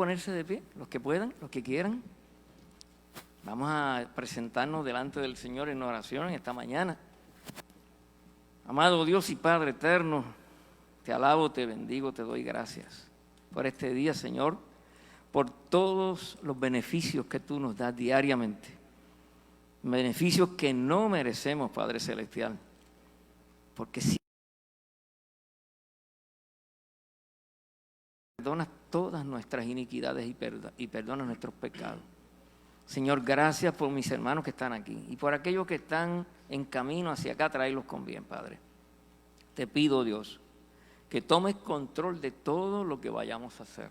ponerse de pie, los que puedan, los que quieran. Vamos a presentarnos delante del Señor en oración en esta mañana. Amado Dios y Padre eterno, te alabo, te bendigo, te doy gracias por este día, Señor, por todos los beneficios que tú nos das diariamente. Beneficios que no merecemos, Padre Celestial, porque si perdonas todas nuestras iniquidades y perdonas nuestros pecados. Señor, gracias por mis hermanos que están aquí y por aquellos que están en camino hacia acá, tráelos con bien, Padre. Te pido, Dios, que tomes control de todo lo que vayamos a hacer,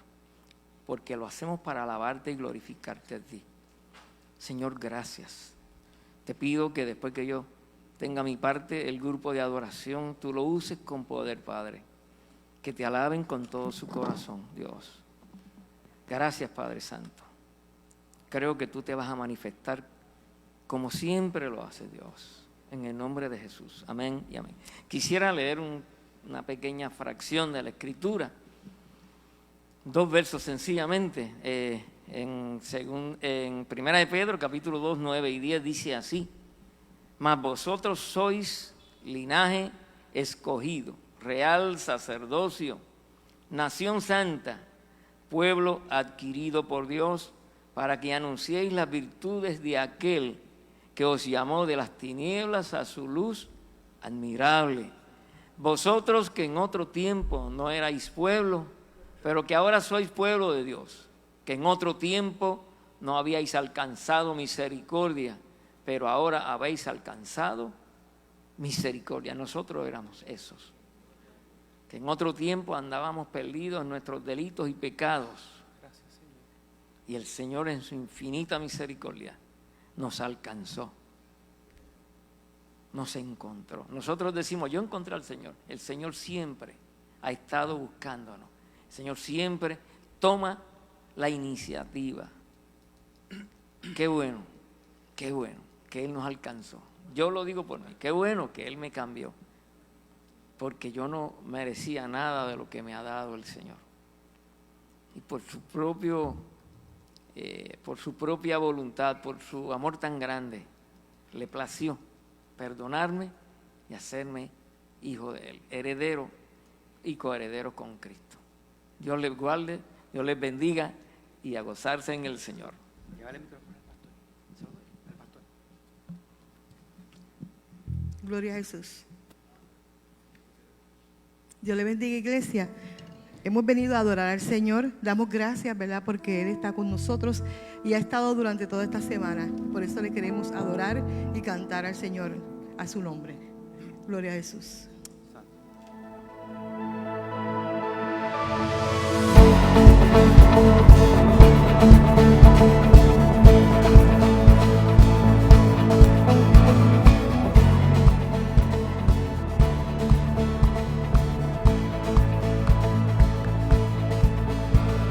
porque lo hacemos para alabarte y glorificarte a ti. Señor, gracias. Te pido que después que yo tenga mi parte, el grupo de adoración, tú lo uses con poder, Padre. Que te alaben con todo su corazón, Dios. Gracias, Padre Santo. Creo que tú te vas a manifestar como siempre lo hace Dios. En el nombre de Jesús. Amén y amén. Quisiera leer una pequeña fracción de la Escritura. 2 versos sencillamente. En 1 de Pedro, capítulo 2, 9 y 10, dice así: mas vosotros sois linaje escogido, real sacerdocio, nación santa, pueblo adquirido por Dios, para que anunciéis las virtudes de aquel que os llamó de las tinieblas a su luz admirable. Vosotros que en otro tiempo no erais pueblo, pero que ahora sois pueblo de Dios, que en otro tiempo no habíais alcanzado misericordia, pero ahora habéis alcanzado misericordia. Nosotros éramos esos, que en otro tiempo andábamos perdidos en nuestros delitos y pecados. Y el Señor en su infinita misericordia nos alcanzó, nos encontró. Nosotros decimos, yo encontré al Señor. El Señor siempre ha estado buscándonos. El Señor siempre toma la iniciativa. Qué bueno que Él nos alcanzó. Yo lo digo por mí, qué bueno que Él me cambió, porque yo no merecía nada de lo que me ha dado el Señor. Y por su propia voluntad, por su amor tan grande, le plació perdonarme y hacerme hijo de Él, heredero y coheredero con Cristo. Dios les guarde, Dios les bendiga y a gozarse en el Señor. Llévale el micrófono al pastor. Gloria a Jesús. Dios le bendiga, iglesia. Hemos venido a adorar al Señor. Damos gracias, ¿verdad? Porque Él está con nosotros y ha estado durante toda esta semana. Por eso le queremos adorar y cantar al Señor, a su nombre. Gloria a Jesús.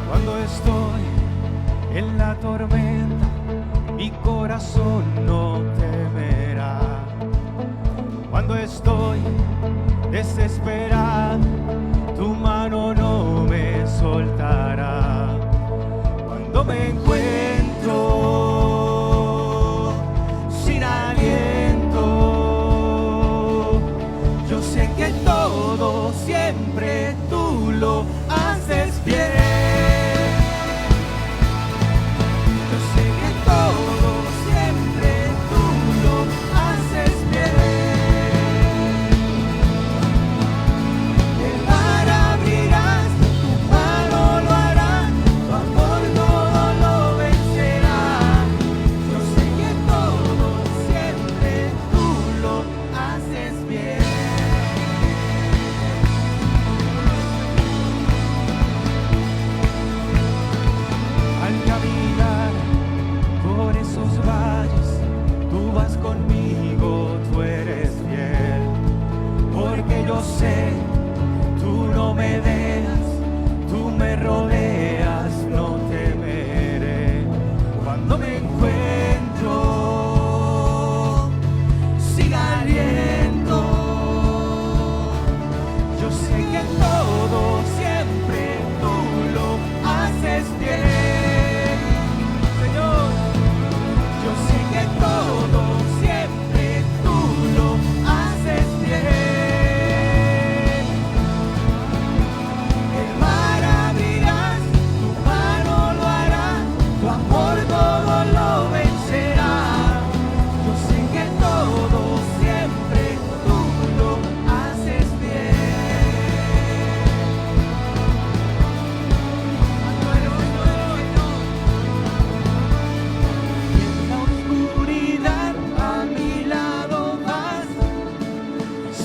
Cuando estoy en la tormenta, mi corazón no temerá. Cuando estoy desesperado, tu mano no me soltará. Cuando me encuentro sin aliento, yo sé que todo siempre tú lo haces bien. Yo sé que todo siempre tú lo haces bien.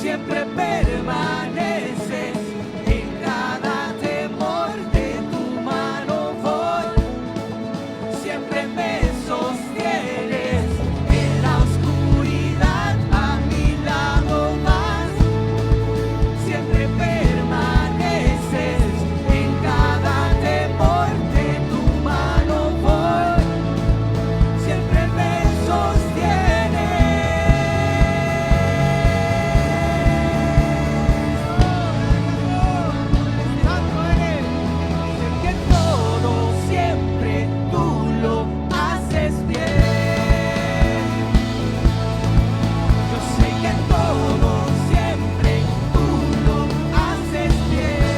siempre permaneces. En cada temor de tu mano voy, siempre me sostienes. En la oscuridad a mi lado vas, siempre permaneces. En cada temor de tu mano voy, siempre me sostienes. Santo eres, sé que todo siempre tú lo haces bien. Yo sé que todo siempre tú lo haces bien.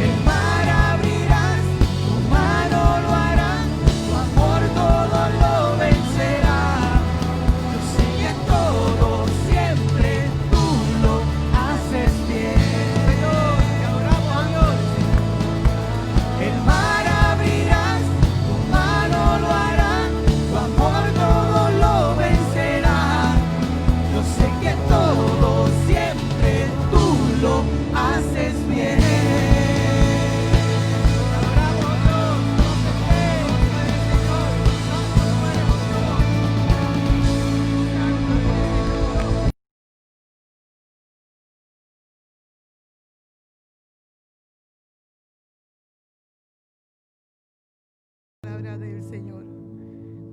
El mar abrirás, tu mano lo hará, tu amor todo lo vencerá. Yo sé que todo siempre tú lo haces bien. Señor, te adoramos a Dios. El mar abrirás, tu mano lo hará, tu amor todo lo vencerá. Yo sé que todo siempre tú lo haces bien. Palabra del Señor.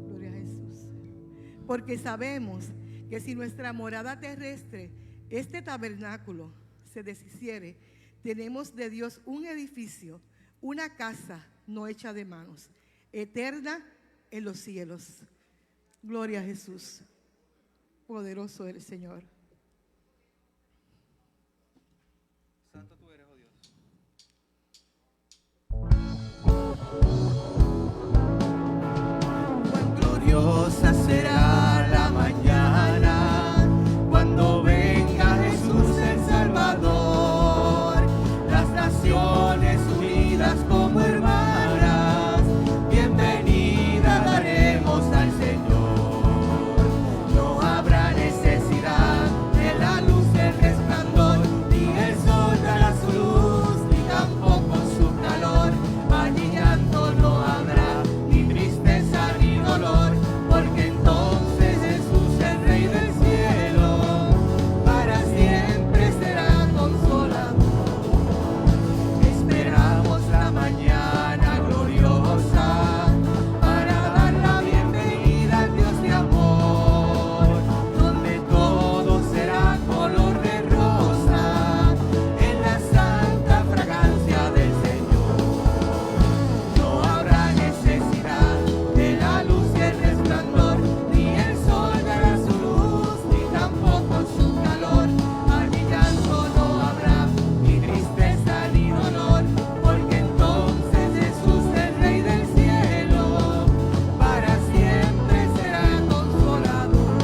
Gloria a Jesús. Porque sabemos que si nuestra morada terrestre, este tabernáculo, se deshiciere, tenemos de Dios un edificio, una casa no hecha de manos, eterna en los cielos. Gloria a Jesús. Poderoso el Señor. Santo tú eres, oh Dios. Cuán gloriosa será la mañana cuando venga Jesús el Salvador. Las naciones unidas como hermanas, bienvenida daremos al Señor. No habrá necesidad de la luz del resplandor, ni el sol dará su luz, ni tampoco su calor. Allí llanto no habrá, ni tristeza ni dolor, porque entonces Jesús, el Rey del cielo, para siempre será consolador. Esperamos la mañana gloriosa para dar la bienvenida al Dios de amor, donde todo será color de rosa en la santa fragancia del Señor. No habrá necesidad de la luz y el resplandor, ni el sol dará su luz, ni tampoco su calor. Allí llanto no habrá, ni tristeza ni dolor, porque entonces Jesús, el Rey del cielo, para siempre será consolador.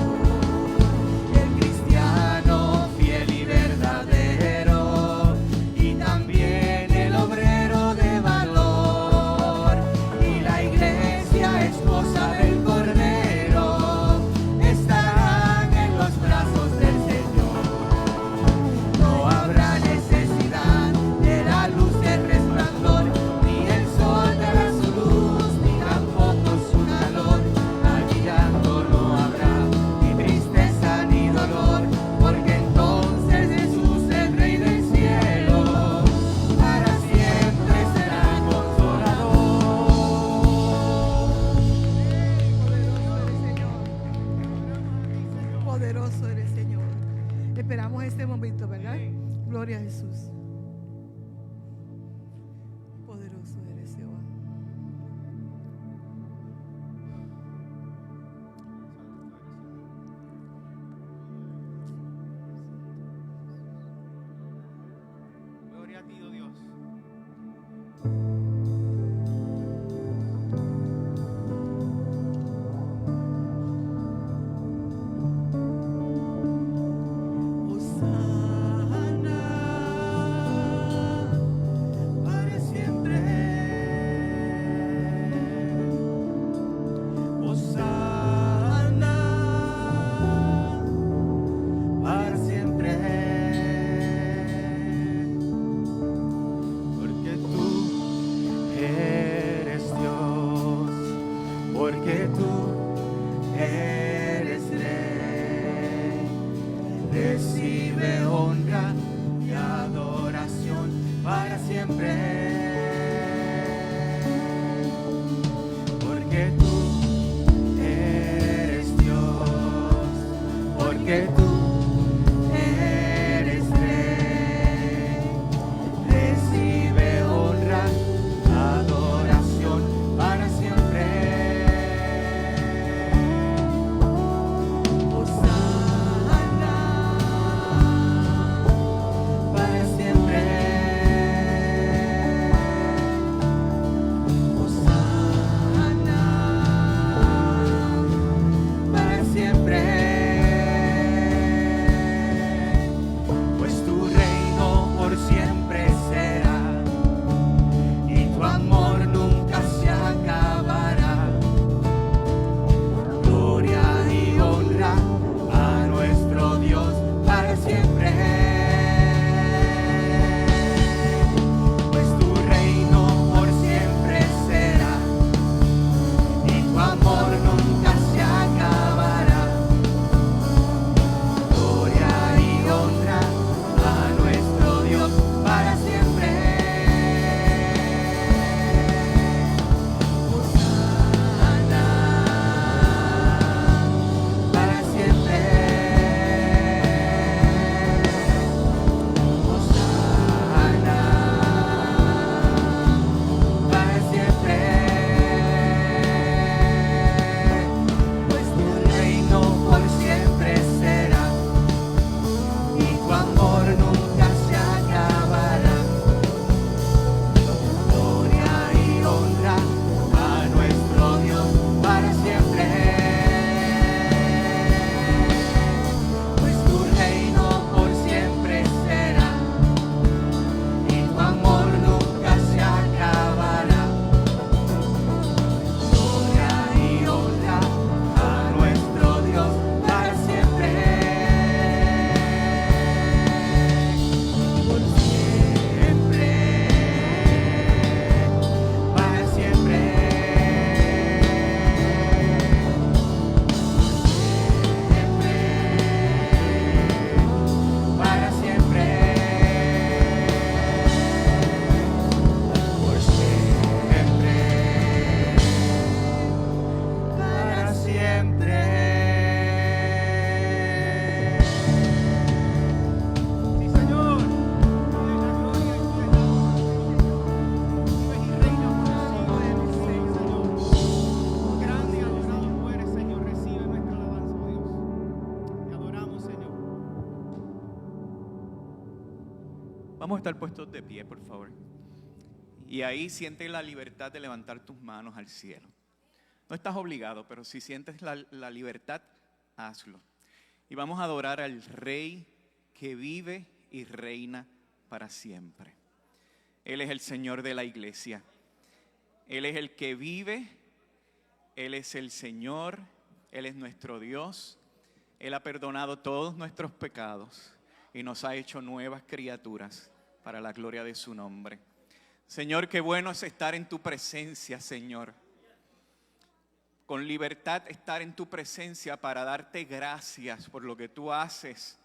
El cristiano fiel y verdadero, y también el obrero de valor, y la iglesia esposa del Cordero, estarán en los brazos del Señor. No habrá necesidad de la luz y el resplandor, ni el sol dará su luz, ni tampoco su calor. Allí llanto no habrá, ni tristeza ni dolor, porque entonces Jesús, el Rey del cielo, para siempre será consolador. Poderoso eres, Señor. Esperamos este momento, ¿verdad? Gloria a Jesús. Poderoso eres, Jehová. Gloria a ti, oh Dios. Hosana recibe honra y adoración para siempre. Porque tú eres Dios, porque tú eres Rey. Recibe honra, adoración para siempre. Hosana para siempre. Hosana para siempre. Pues tu reino por siempre será y tu amor nunca se acabará. Gloria y honra a nuestro Dios para siempre. Pues tu reino por siempre será y tu amor nunca se acabará. Gloria y honra a nuestro Dios para siempre. Hosana para siempre. Hosana para siempre. Pues tu reino por siempre será y tu amor nunca se acabará. Gloria y honra a nuestro Dios para siempre. Pues tu reino por siempre será y tu amor nunca se acabará. Gloria y honra a nuestro Dios para siempre. Por siempre, para siempre. Para siempre. Por siempre, para siempre. Sí, Señor. Tú eres la gloria y tú eres la honra. Vives y reinas por los siglos de los siglos, Señor. Grande y adorado tú eres, Señor. Recibe nuestra alabanza, oh Dios. Te adoramos, Señor. Vamos a estar puestos de pie, por favor. Y ahí siente la libertad de levantar tus manos al cielo. No estás obligado, pero si sientes la libertad, hazlo. Y vamos a adorar al Rey que vive y reina para siempre. Él es el Señor de la iglesia. Él es el que vive. Él es el Señor. Él es nuestro Dios. Él ha perdonado todos nuestros pecados y nos ha hecho nuevas criaturas para la gloria de su nombre. Señor, qué bueno es estar en tu presencia, Señor. Con libertad estar en tu presencia para darte gracias por lo que tú haces,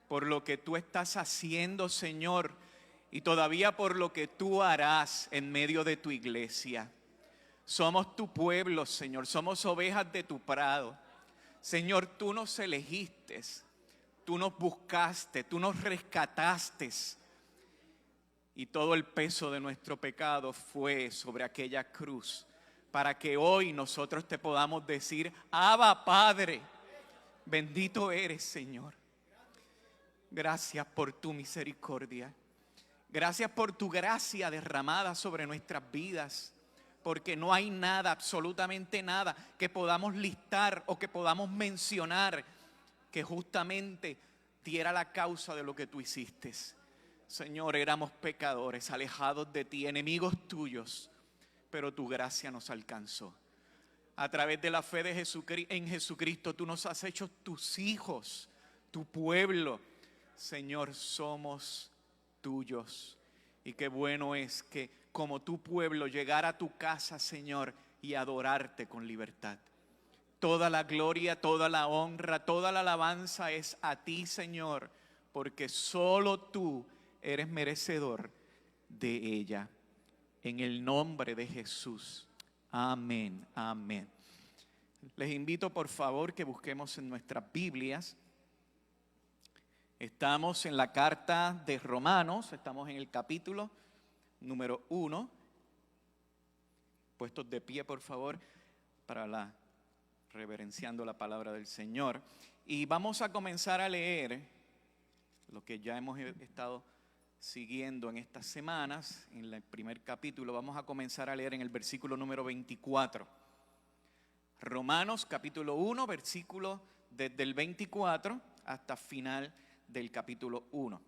por lo que tú estás haciendo, Señor, y todavía por lo que tú harás en medio de tu iglesia. Somos tu pueblo, Señor, somos ovejas de tu prado. Señor, tú nos elegiste, tú nos buscaste, tú nos rescataste. Y todo el peso de nuestro pecado fue sobre aquella cruz, para que hoy nosotros te podamos decir: Abba, Padre, bendito eres, Señor. Gracias por tu misericordia. Gracias por tu gracia derramada sobre nuestras vidas, porque no hay nada, absolutamente nada, que podamos listar o que podamos mencionar que justamente diera la causa de lo que tú hiciste. Señor, éramos pecadores, alejados de ti, enemigos tuyos, pero tu gracia nos alcanzó. A través de la fe en Jesucristo, tú nos has hecho tus hijos, tu pueblo. Señor, somos tuyos. Y qué bueno es que como tu pueblo llegar a tu casa, Señor, y adorarte con libertad. Toda la gloria, toda la honra, toda la alabanza es a ti, Señor, porque solo tú eres merecedor de ella. En el nombre de Jesús. Amén, amén. Les invito por favor que busquemos en nuestras Biblias. Estamos en la carta de Romanos, estamos en el capítulo número 1. Puestos de pie por favor para reverenciando la palabra del Señor. Y vamos a comenzar a leer lo que ya hemos estado siguiendo en estas semanas. En el primer capítulo vamos a comenzar a leer en el versículo número 24. Romanos capítulo 1, versículo desde el 24 hasta final del capítulo 1.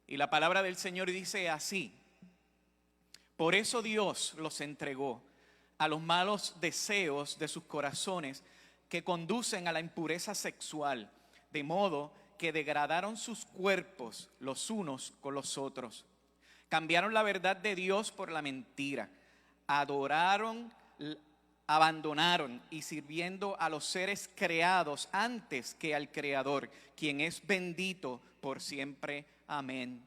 Y la palabra del Señor dice así: por eso Dios los entregó a los malos deseos de sus corazones que conducen a la impureza sexual, de modo que degradaron sus cuerpos los unos con los otros. Cambiaron la verdad de Dios por la mentira. Abandonaron y sirviendo a los seres creados antes que al Creador, quien es bendito por siempre. Amén.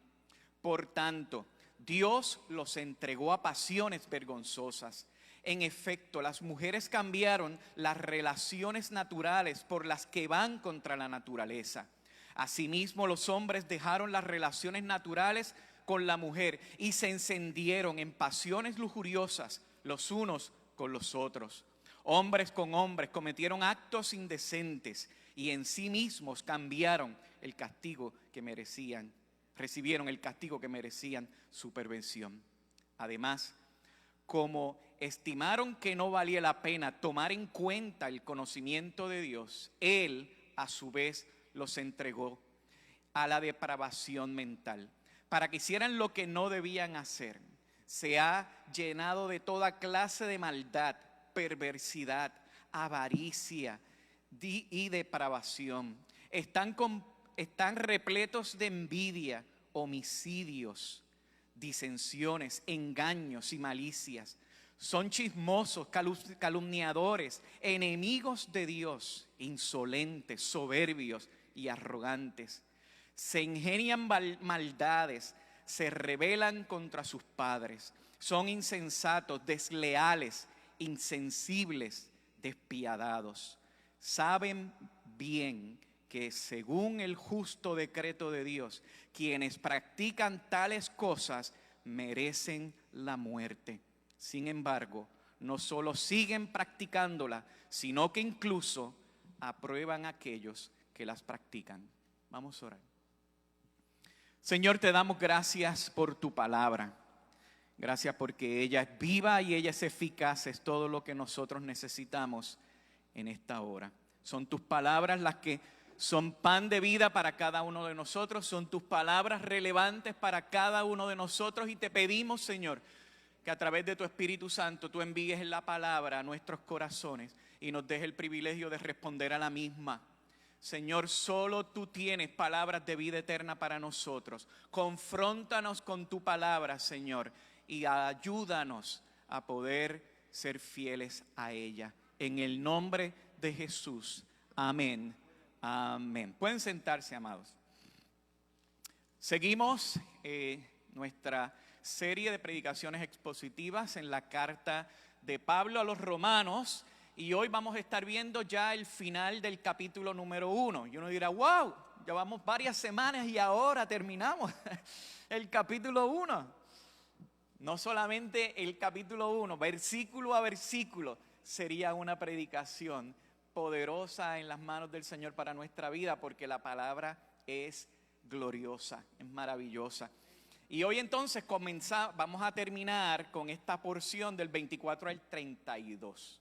Por tanto, Dios los entregó a pasiones vergonzosas. En efecto, las mujeres cambiaron las relaciones naturales por las que van contra la naturaleza. Asimismo, los hombres dejaron las relaciones naturales con la mujer y se encendieron en pasiones lujuriosas los unos con los otros. Hombres con hombres cometieron actos indecentes y en sí mismos recibieron el castigo que merecían su perversión. Además, como estimaron que no valía la pena tomar en cuenta el conocimiento de Dios, Él a su vez los entregó a la depravación mental, para que hicieran lo que no debían hacer. Se ha llenado de toda clase de maldad, perversidad, avaricia y depravación. Están repletos de envidia, homicidios, disensiones, engaños y malicias. Son chismosos, calumniadores, enemigos de Dios, insolentes, soberbios y arrogantes. Se ingenian maldades, se rebelan contra sus padres. Son insensatos, desleales, insensibles, despiadados. Saben bien que según el justo decreto de Dios, quienes practican tales cosas merecen la muerte. Sin embargo, no solo siguen practicándola, sino que incluso aprueban a aquellos que las practican. Vamos a orar. Señor, te damos gracias por tu palabra. Gracias porque ella es viva y ella es eficaz, es todo lo que nosotros necesitamos en esta hora. Son tus palabras las que son pan de vida para cada uno de nosotros, son tus palabras relevantes para cada uno de nosotros y te pedimos, Señor, que a través de tu Espíritu Santo tú envíes la palabra a nuestros corazones y nos des el privilegio de responder a la misma. Señor, solo tú tienes palabras de vida eterna para nosotros. Confróntanos con tu palabra, Señor, y ayúdanos a poder ser fieles a ella. En el nombre de Jesús. Amén. Amén. Pueden sentarse, amados. Seguimos nuestra serie de predicaciones expositivas en la carta de Pablo a los Romanos. Y hoy vamos a estar viendo ya el final del capítulo número 1. Y uno dirá, wow, llevamos varias semanas y ahora terminamos el capítulo 1. No solamente el capítulo 1, versículo a versículo, sería una predicación poderosa en las manos del Señor para nuestra vida, porque la palabra es gloriosa, es maravillosa. Y hoy entonces vamos a terminar con esta porción del 24 al 32.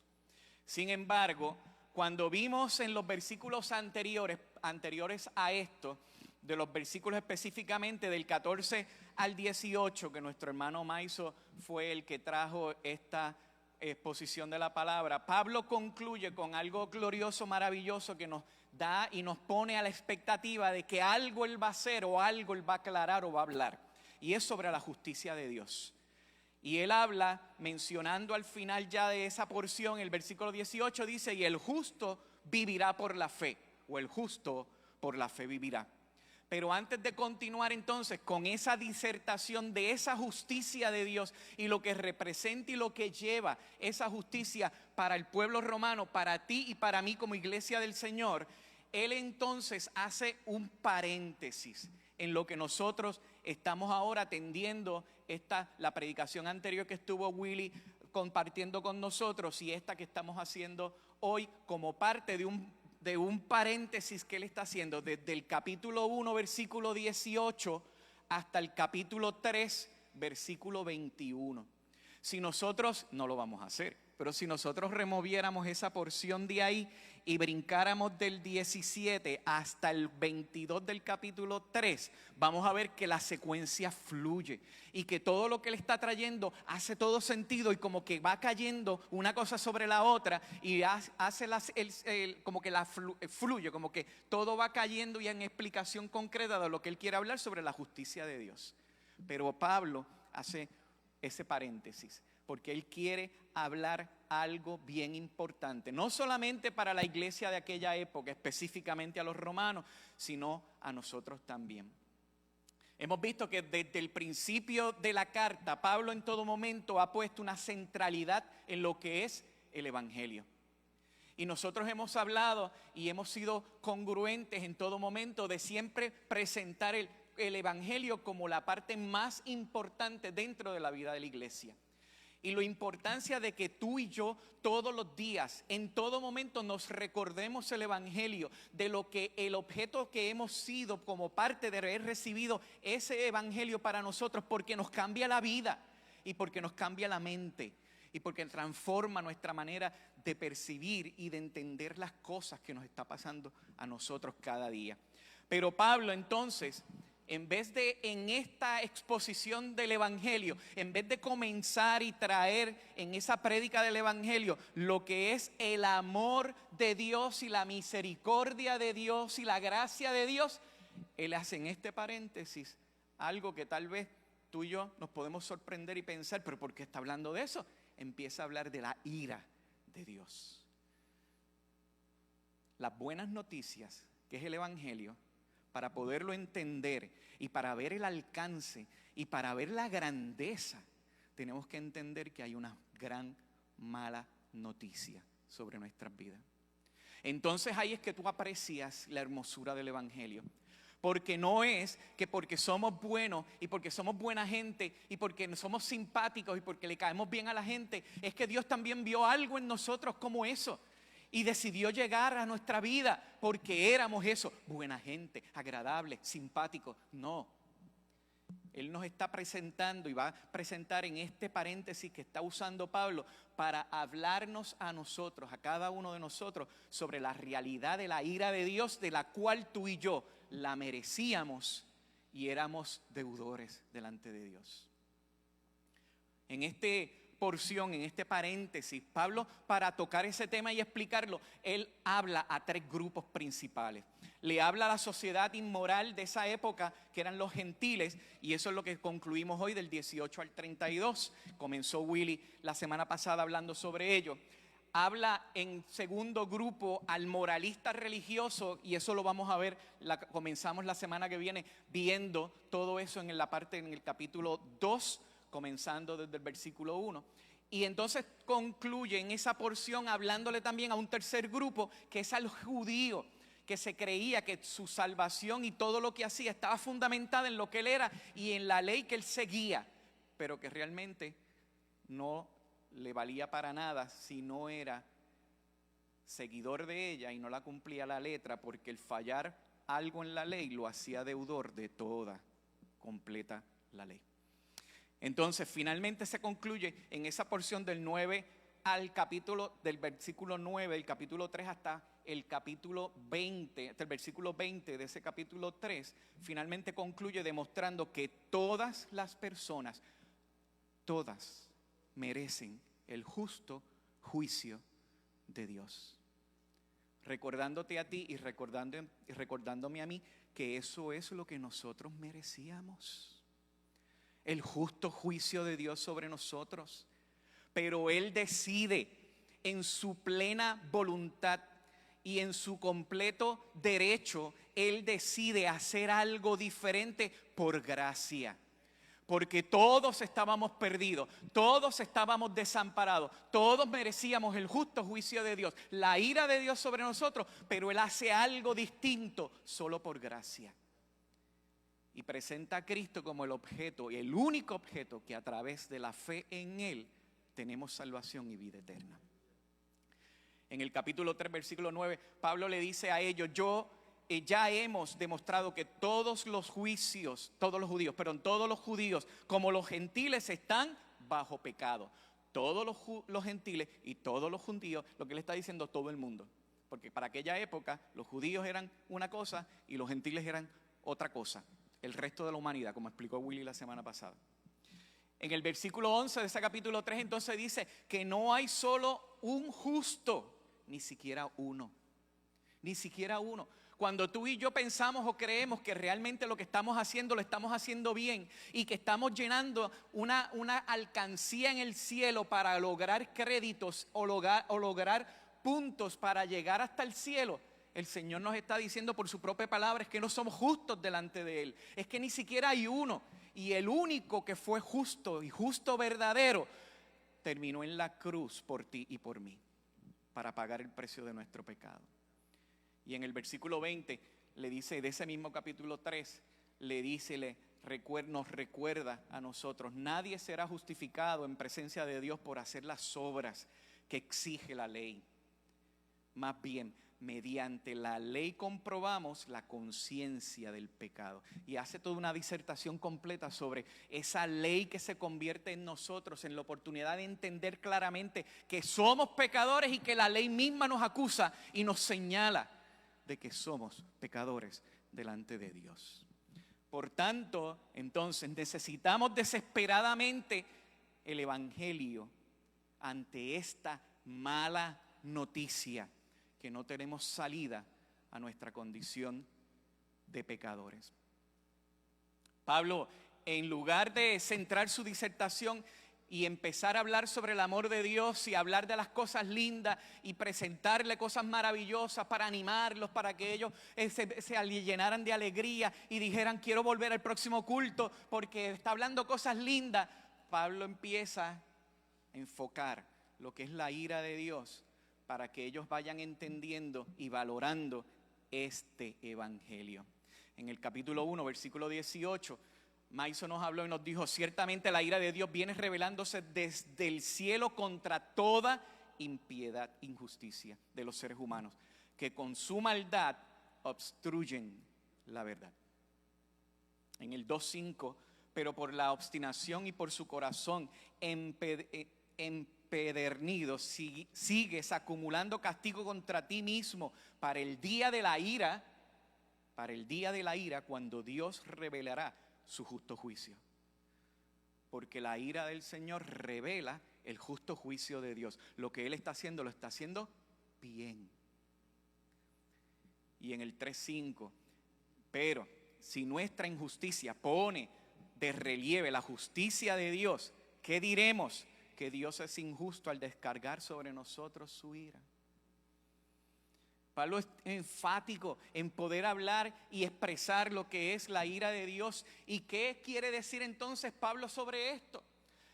Sin embargo, cuando vimos en los versículos anteriores a esto, de los versículos específicamente del 14 al 18, que nuestro hermano Maiso fue el que trajo esta exposición de la palabra, Pablo concluye con algo glorioso, maravilloso, que nos da y nos pone a la expectativa de que algo él va a hacer o algo él va a aclarar o va a hablar. Y es sobre la justicia de Dios. Y él habla mencionando al final ya de esa porción, el versículo 18 dice, y el justo vivirá por la fe, o el justo por la fe vivirá. Pero antes de continuar entonces con esa disertación de esa justicia de Dios y lo que representa y lo que lleva esa justicia para el pueblo romano, para ti y para mí como iglesia del Señor, él entonces hace un paréntesis en lo que nosotros estamos ahora atendiendo, la predicación anterior que estuvo Willy compartiendo con nosotros y esta que estamos haciendo hoy como parte de un paréntesis que él está haciendo desde el capítulo 1, versículo 18 hasta el capítulo 3, versículo 21. Si nosotros, no lo vamos a hacer, pero si nosotros removiéramos esa porción de ahí y brincáramos del 17 hasta el 22 del capítulo 3, vamos a ver que la secuencia fluye y que todo lo que él está trayendo hace todo sentido y como que va cayendo una cosa sobre la otra y hace como que fluye, como que todo va cayendo y en explicación concreta de lo que él quiere hablar sobre la justicia de Dios. Pero Pablo hace ese paréntesis porque él quiere hablar algo bien importante, no solamente para la iglesia de aquella época, específicamente a los romanos, sino a nosotros también. Hemos visto que desde el principio de la carta, Pablo en todo momento ha puesto una centralidad en lo que es el evangelio. Y nosotros hemos hablado y hemos sido congruentes en todo momento de siempre presentar el evangelio como la parte más importante dentro de la vida de la iglesia. Y la importancia de que tú y yo todos los días, en todo momento nos recordemos el evangelio, de lo que el objeto que hemos sido como parte de haber recibido ese evangelio para nosotros, porque nos cambia la vida y porque nos cambia la mente y porque transforma nuestra manera de percibir y de entender las cosas que nos está pasando a nosotros cada día. Pero Pablo entonces, en vez de en esta exposición del evangelio, en vez de comenzar y traer en esa prédica del evangelio lo que es el amor de Dios y la misericordia de Dios y la gracia de Dios, él hace en este paréntesis algo que tal vez tú y yo nos podemos sorprender y pensar, pero ¿por qué está hablando de eso? Empieza a hablar de la ira de Dios. Las buenas noticias, que es el evangelio, para poderlo entender y para ver el alcance y para ver la grandeza, tenemos que entender que hay una gran mala noticia sobre nuestras vidas. Entonces ahí es que tú aprecias la hermosura del evangelio. Porque no es que porque somos buenos y porque somos buena gente y porque somos simpáticos y porque le caemos bien a la gente, es que Dios también vio algo en nosotros como eso. Y decidió llegar a nuestra vida porque éramos eso, buena gente, agradable, simpático. No, Él nos está presentando y va a presentar en este paréntesis que está usando Pablo para hablarnos a nosotros, a cada uno de nosotros, sobre la realidad de la ira de Dios, de la cual tú y yo la merecíamos y éramos deudores delante de Dios. En esta porción, en este paréntesis, Pablo, para tocar ese tema y explicarlo, él habla a tres grupos principales. Le habla a la sociedad inmoral de esa época, que eran los gentiles, y eso es lo que concluimos hoy del 18 al 32. Comenzó Willy la semana pasada hablando sobre ello. Habla en segundo grupo al moralista religioso, y eso lo vamos a ver, comenzamos la semana que viene viendo todo eso en el capítulo 2, comenzando desde el versículo 1. Y entonces concluye en esa porción hablándole también a un tercer grupo, que es al judío, que se creía que su salvación y todo lo que hacía estaba fundamentada en lo que él era y en la ley que él seguía, pero que realmente no le valía para nada si no era seguidor de ella y no la cumplía la letra, porque el fallar algo en la ley lo hacía deudor de toda completa la ley. Entonces finalmente se concluye en esa porción del 9 al capítulo, del versículo 9, del capítulo 3 hasta el capítulo 20, hasta el versículo 20 de ese capítulo 3, finalmente concluye demostrando que todas las personas, todas merecen el justo juicio de Dios. Recordándote a ti y recordándome a mí que eso es lo que nosotros merecíamos. El justo juicio de Dios sobre nosotros. Pero Él decide en su plena voluntad y en su completo derecho, Él decide hacer algo diferente por gracia. Porque todos estábamos perdidos, todos estábamos desamparados, todos merecíamos el justo juicio de Dios, la ira de Dios sobre nosotros, pero Él hace algo distinto solo por gracia. Y presenta a Cristo como el objeto, y el único objeto que a través de la fe en Él tenemos salvación y vida eterna. En el capítulo 3, versículo 9, Pablo le dice a ellos: ya hemos demostrado que todos los judíos, como los gentiles, están bajo pecado. Todos los gentiles y todos los judíos, lo que le está diciendo todo el mundo. Porque para aquella época los judíos eran una cosa y los gentiles eran otra cosa. El resto de la humanidad, como explicó Willy la semana pasada. En el versículo 11 de ese capítulo 3 entonces dice que no hay solo un justo, ni siquiera uno. Ni siquiera uno. Cuando tú y yo pensamos o creemos que realmente lo que estamos haciendo lo estamos haciendo bien y que estamos llenando una alcancía en el cielo para lograr créditos o lograr puntos para llegar hasta el cielo, el Señor nos está diciendo por su propia palabra es que no somos justos delante de Él. Es que ni siquiera hay uno. Y el único que fue justo y justo verdadero terminó en la cruz por ti y por mí para pagar el precio de nuestro pecado. Y en el versículo 20 le dice, de ese mismo capítulo 3, nos recuerda a nosotros: nadie será justificado en presencia de Dios por hacer las obras que exige la ley. Más bien, mediante la ley comprobamos la conciencia del pecado. Y hace toda una disertación completa sobre esa ley que se convierte en nosotros, en la oportunidad de entender claramente que somos pecadores y que la ley misma nos acusa y nos señala de que somos pecadores delante de Dios. Por tanto, entonces necesitamos desesperadamente el Evangelio ante esta mala noticia, que no tenemos salida a nuestra condición de pecadores. Pablo, en lugar de centrar su disertación y empezar a hablar sobre el amor de Dios y hablar de las cosas lindas y presentarle cosas maravillosas para animarlos, para que ellos se llenaran de alegría y dijeran: quiero volver al próximo culto porque está hablando cosas lindas, Pablo empieza a enfocar lo que es la ira de Dios para que ellos vayan entendiendo y valorando este evangelio. En el capítulo 1, versículo 18, Maiso nos habló y nos dijo: ciertamente la ira de Dios viene revelándose desde el cielo contra toda impiedad, injusticia de los seres humanos, que con su maldad obstruyen la verdad. En el 2:5, pero por la obstinación y por su corazón empedernido, sigues acumulando castigo contra ti mismo para el día de la ira, cuando Dios revelará su justo juicio. Porque la ira del Señor revela el justo juicio de Dios. Lo que Él está haciendo, lo está haciendo bien. Y en el 3:5, pero si nuestra injusticia pone de relieve la justicia de Dios, ¿qué diremos? Que Dios es injusto al descargar sobre nosotros su ira. Pablo es enfático en poder hablar y expresar lo que es la ira de Dios. ¿Y qué quiere decir entonces Pablo sobre esto?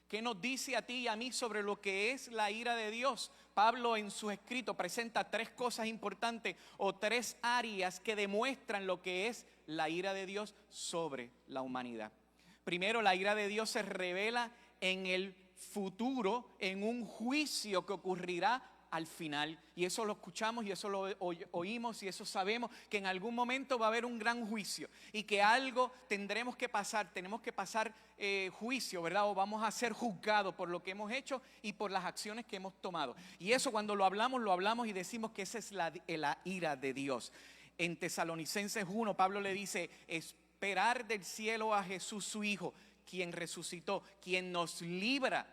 ¿Qué nos dice a ti y a mí sobre lo que es la ira de Dios? Pablo en su escrito presenta 3 cosas importantes o 3 áreas que demuestran lo que es la ira de Dios sobre la humanidad. Primero, la ira de Dios se revela en el futuro, en un juicio que ocurrirá al final, y eso lo escuchamos y eso lo oímos y eso sabemos, que en algún momento va a haber un gran juicio y que algo tenemos que pasar juicio, ¿verdad? O vamos a ser juzgados por lo que hemos hecho y por las acciones que hemos tomado. Y eso, cuando lo hablamos y decimos que esa es la ira de Dios. En Tesalonicenses 1, Pablo le dice: esperar del cielo a Jesús su Hijo, quien resucitó, quien nos libra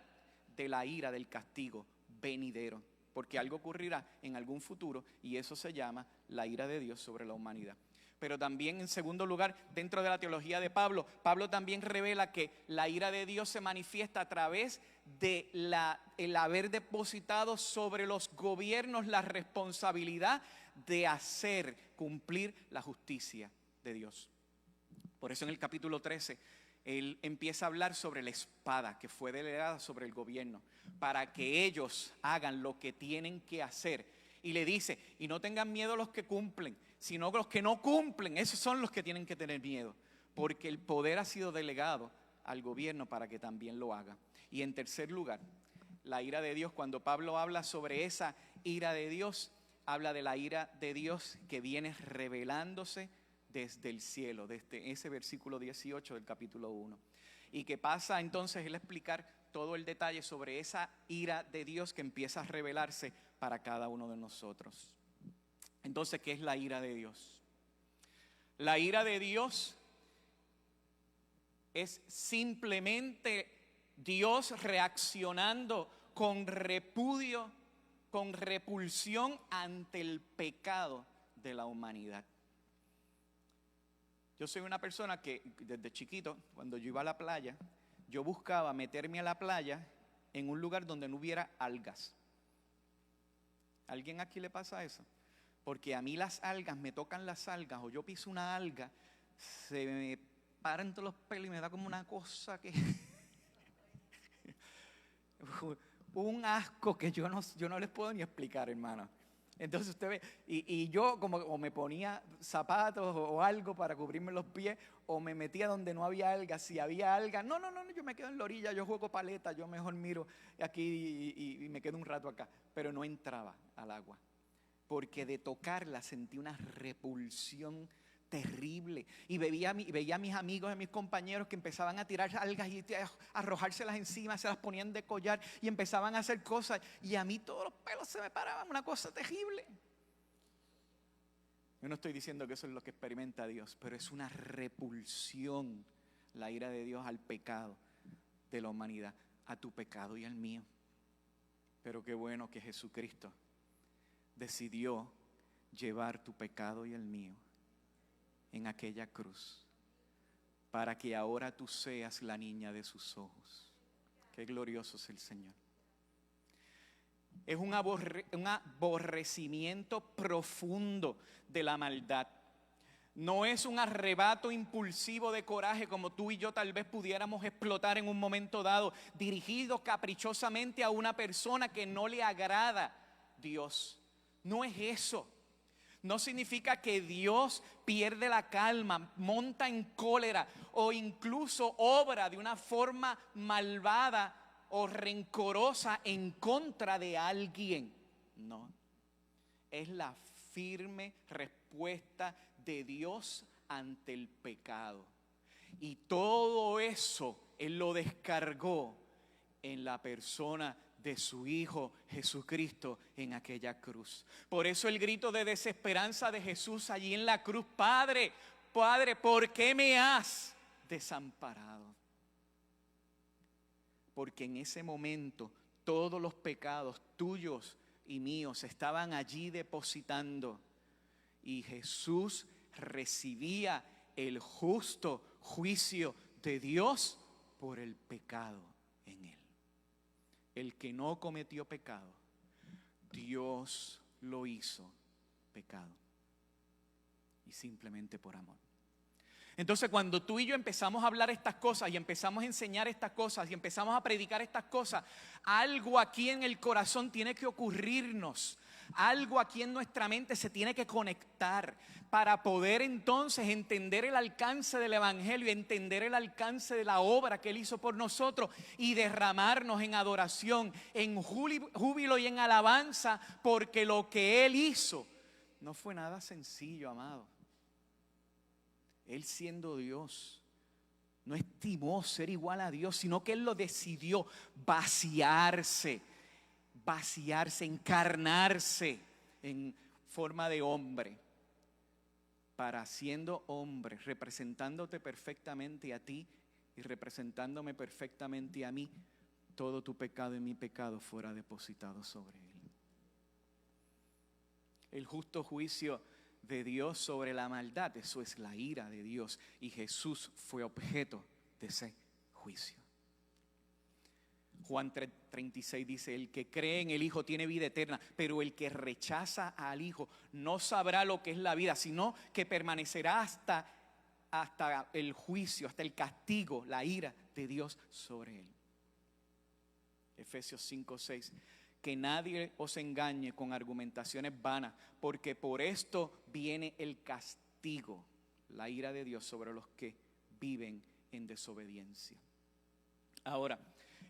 de la ira del castigo venidero. Porque algo ocurrirá en algún futuro y eso se llama la ira de Dios sobre la humanidad. Pero también, en segundo lugar, dentro de la teología de Pablo, Pablo también revela que la ira de Dios se manifiesta a través de el haber depositado sobre los gobiernos la responsabilidad de hacer cumplir la justicia de Dios. Por eso en el capítulo 13, él empieza a hablar sobre la espada que fue delegada sobre el gobierno, para que ellos hagan lo que tienen que hacer. Y le dice, y no tengan miedo los que cumplen, sino los que no cumplen, esos son los que tienen que tener miedo, porque el poder ha sido delegado al gobierno para que también lo haga. Y en tercer lugar, la ira de Dios. Cuando Pablo habla sobre esa ira de Dios, habla de la ira de Dios que viene revelándose desde el cielo, desde ese versículo 18 del capítulo 1. Y que pasa entonces él a explicar todo el detalle sobre esa ira de Dios que empieza a revelarse para cada uno de nosotros. Entonces, ¿qué es la ira de Dios? La ira de Dios es simplemente Dios reaccionando con repudio, con repulsión ante el pecado de la humanidad. Yo soy una persona que desde chiquito, cuando yo iba a la playa, yo buscaba meterme a la playa en un lugar donde no hubiera algas. ¿Alguien aquí le pasa eso? Porque a mí las algas, me tocan las algas o yo piso una alga, se me paran todos los pelos y me da como una cosa que... un asco que yo no les puedo ni explicar, hermano. Entonces usted ve, y yo como o me ponía zapatos o algo para cubrirme los pies, o me metía donde no había algas. Si había algas, no, yo me quedo en la orilla, yo juego paleta, yo mejor miro aquí y me quedo un rato acá. Pero no entraba al agua, porque de tocarla sentí una repulsión terrible. Y veía a mis amigos, a mis compañeros que empezaban a tirar algas y a arrojárselas encima, se las ponían de collar y empezaban a hacer cosas. Y a mí todos los pelos se me paraban, una cosa terrible. Yo no estoy diciendo que eso es lo que experimenta Dios, pero es una repulsión, la ira de Dios al pecado de la humanidad, a tu pecado y al mío. Pero qué bueno que Jesucristo decidió llevar tu pecado y el mío en aquella cruz, para que ahora tú seas la niña de sus ojos. Qué glorioso es el Señor. Es un aborrecimiento profundo de la maldad. No es un arrebato impulsivo de coraje como tú y yo tal vez pudiéramos explotar en un momento dado, dirigido caprichosamente a una persona que no le agrada Dios. No es eso. No significa que Dios pierde la calma, monta en cólera o incluso obra de una forma malvada o rencorosa en contra de alguien. No, es la firme respuesta de Dios ante el pecado. Y todo eso Él lo descargó en la persona de su Hijo Jesucristo en aquella cruz. Por eso el grito de desesperanza de Jesús allí en la cruz: Padre, Padre, ¿por qué me has desamparado? Porque en ese momento todos los pecados tuyos y míos estaban allí depositando, y Jesús recibía el justo juicio de Dios por el pecado en él. El que no cometió pecado, Dios lo hizo pecado, y simplemente por amor. Entonces, cuando tú y yo empezamos a hablar estas cosas y empezamos a enseñar estas cosas y empezamos a predicar estas cosas, algo aquí en el corazón tiene que ocurrirnos. Algo aquí en nuestra mente se tiene que conectar para poder entonces entender el alcance del Evangelio, entender el alcance de la obra que Él hizo por nosotros y derramarnos en adoración, en júbilo y en alabanza, porque lo que Él hizo no fue nada sencillo, amado. Él, siendo Dios, no estimó ser igual a Dios, sino que Él lo decidió: vaciarse, encarnarse en forma de hombre, para, siendo hombre, representándote perfectamente a ti y representándome perfectamente a mí, todo tu pecado y mi pecado fuera depositado sobre Él. El justo juicio de Dios sobre la maldad, eso es la ira de Dios, y Jesús fue objeto de ese juicio. Juan 3:36 dice, el que cree en el Hijo tiene vida eterna, pero el que rechaza al Hijo no sabrá lo que es la vida, sino que permanecerá hasta el juicio, hasta el castigo, la ira de Dios sobre él. Efesios 5:6, que nadie os engañe con argumentaciones vanas, porque por esto viene el castigo, la ira de Dios sobre los que viven en desobediencia. Ahora,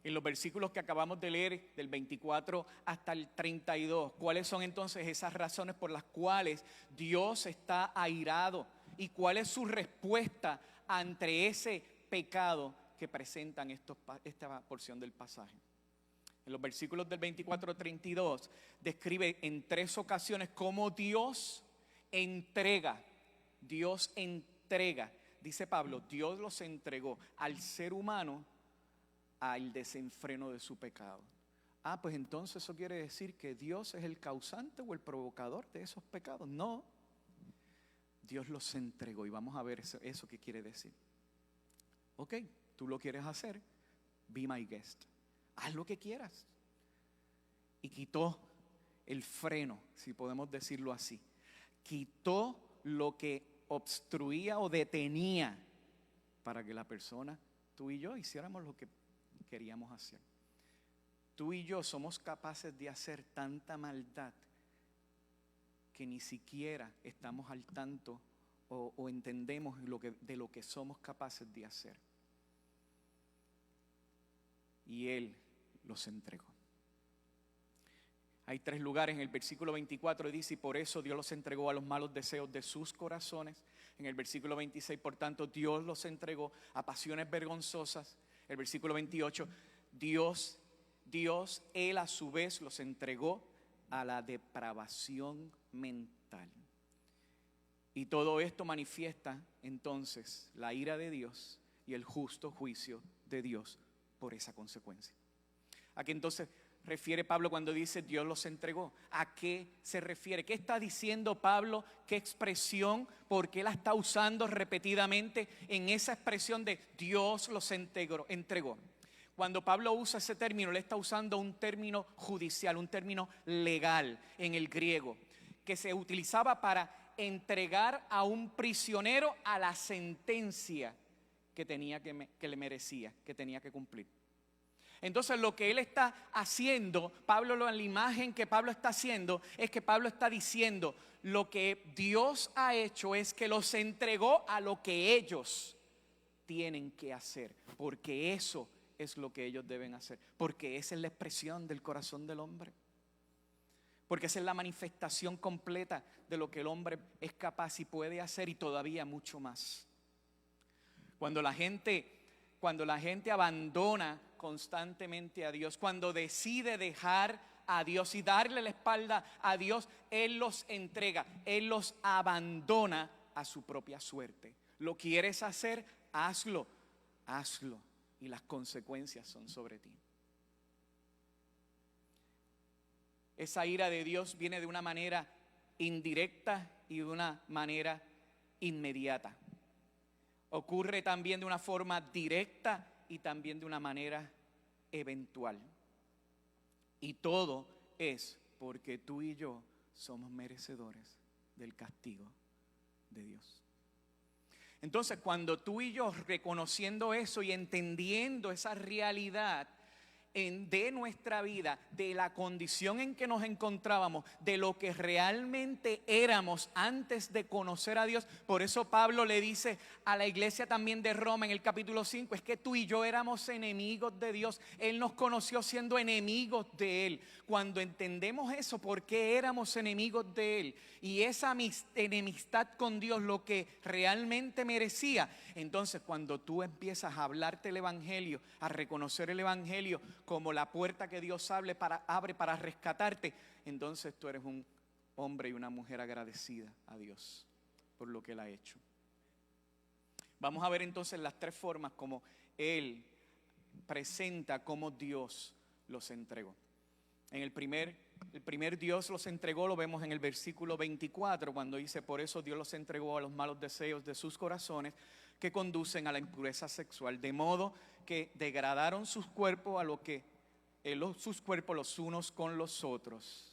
en los versículos que acabamos de leer, del 24 hasta el 32, ¿cuáles son entonces esas razones por las cuales Dios está airado? ¿Y cuál es su respuesta ante ese pecado que presentan esta porción del pasaje? En los versículos del 24 al 32 describe en 3 ocasiones cómo Dios entrega, dice Pablo, Dios los entregó al ser humano al desenfreno de su pecado. Pues entonces eso quiere decir que Dios es el causante o el provocador de esos pecados. No, Dios los entregó y vamos a ver eso qué quiere decir. Ok, tú lo quieres hacer, be my guest, haz lo que quieras. Y quitó el freno, si podemos decirlo así, quitó lo que obstruía o detenía para que la persona, tú y yo, hiciéramos lo que queríamos hacer. Tú y yo somos capaces de hacer tanta maldad que ni siquiera estamos al tanto o entendemos de lo que somos capaces de hacer. Y Él los entregó. Hay 3 lugares en el versículo 24 dice, y por eso Dios los entregó a los malos deseos de sus corazones. En el versículo 26, por tanto, Dios los entregó a pasiones vergonzosas. El versículo 28, Dios, Él a su vez los entregó a la depravación mental. Y todo esto manifiesta entonces la ira de Dios y el justo juicio de Dios por esa consecuencia. ¿A qué entonces refiere Pablo cuando dice Dios los entregó? ¿A qué se refiere? ¿Qué está diciendo Pablo? ¿Qué expresión? ¿Por qué la está usando repetidamente en esa expresión de Dios los entregó? Cuando Pablo usa ese término, le está usando un término judicial, un término legal en el griego, que se utilizaba para entregar a un prisionero a la sentencia que le merecía, que tenía que cumplir. Entonces lo que él está haciendo, la imagen que Pablo está haciendo es que Pablo está diciendo lo que Dios ha hecho es que los entregó a lo que ellos tienen que hacer, porque eso es lo que ellos deben hacer, porque esa es la expresión del corazón del hombre, porque esa es la manifestación completa de lo que el hombre es capaz y puede hacer y todavía mucho más. Cuando la gente abandona constantemente a Dios, cuando decide dejar a Dios y darle la espalda a Dios, Él los entrega, Él los abandona a su propia suerte. ¿Lo quieres hacer? Hazlo, y las consecuencias son sobre ti. Esa ira de Dios viene de una manera indirecta y de una manera inmediata. Ocurre también de una forma directa y también de una manera eventual. Y todo es porque tú y yo somos merecedores del castigo de Dios. Entonces, cuando tú y yo, reconociendo eso y entendiendo esa realidad de nuestra vida, de la condición en que nos encontrábamos, de lo que realmente éramos antes de conocer a Dios. Por eso Pablo le dice a la iglesia también de Roma en el capítulo 5, es que tú y yo éramos enemigos de Dios. Él nos conoció siendo enemigos de Él. Cuando entendemos eso, ¿por qué éramos enemigos de Él? Y esa enemistad con Dios, lo que realmente merecía. Entonces, cuando tú empiezas a hablarte el Evangelio, a reconocer el Evangelio como la puerta que Dios abre para rescatarte, entonces tú eres un hombre y una mujer agradecida a Dios por lo que Él ha hecho. Vamos a ver entonces las 3 formas como Él presenta cómo Dios los entregó. El primer Dios los entregó, lo vemos en el versículo 24, cuando dice, por eso Dios los entregó a los malos deseos de sus corazones, que conducen a la impureza sexual, de modo que degradaron sus cuerpos a lo que sus cuerpos los unos con los otros.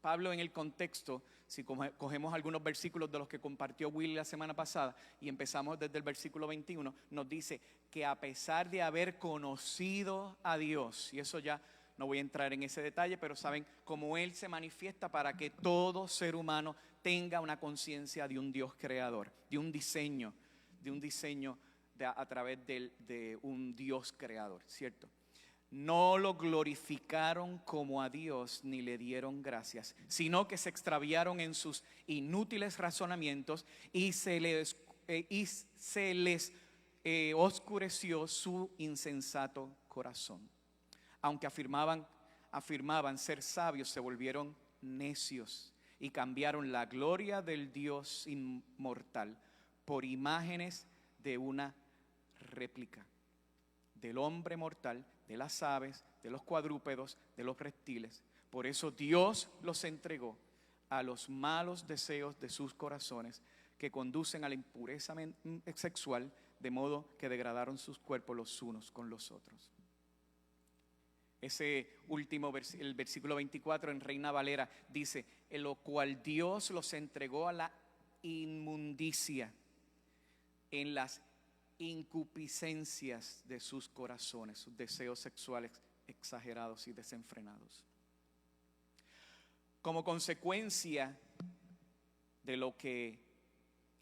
Pablo, en el contexto, si cogemos algunos versículos de los que compartió Willy la semana pasada y empezamos desde el versículo 21, nos dice que a pesar de haber conocido a Dios, y eso ya no voy a entrar en ese detalle, pero saben cómo Él se manifiesta para que todo ser humano tenga una conciencia de un Dios creador, de un diseño a través de un Dios creador, ¿cierto? No lo glorificaron como a Dios ni le dieron gracias, sino que se extraviaron en sus inútiles razonamientos y se les oscureció su insensato corazón. Aunque afirmaban ser sabios, se volvieron necios y cambiaron la gloria del Dios inmortal por imágenes de una réplica del hombre mortal, de las aves, de los cuadrúpedos, de los reptiles. Por eso Dios los entregó a los malos deseos de sus corazones, que conducen a la impureza sexual, de modo que degradaron sus cuerpos los unos con los otros. Ese último el versículo 24 en Reina Valera dice: en lo cual Dios los entregó a la inmundicia en las incupiscencias de sus corazones, sus deseos sexuales exagerados y desenfrenados. Como consecuencia de lo que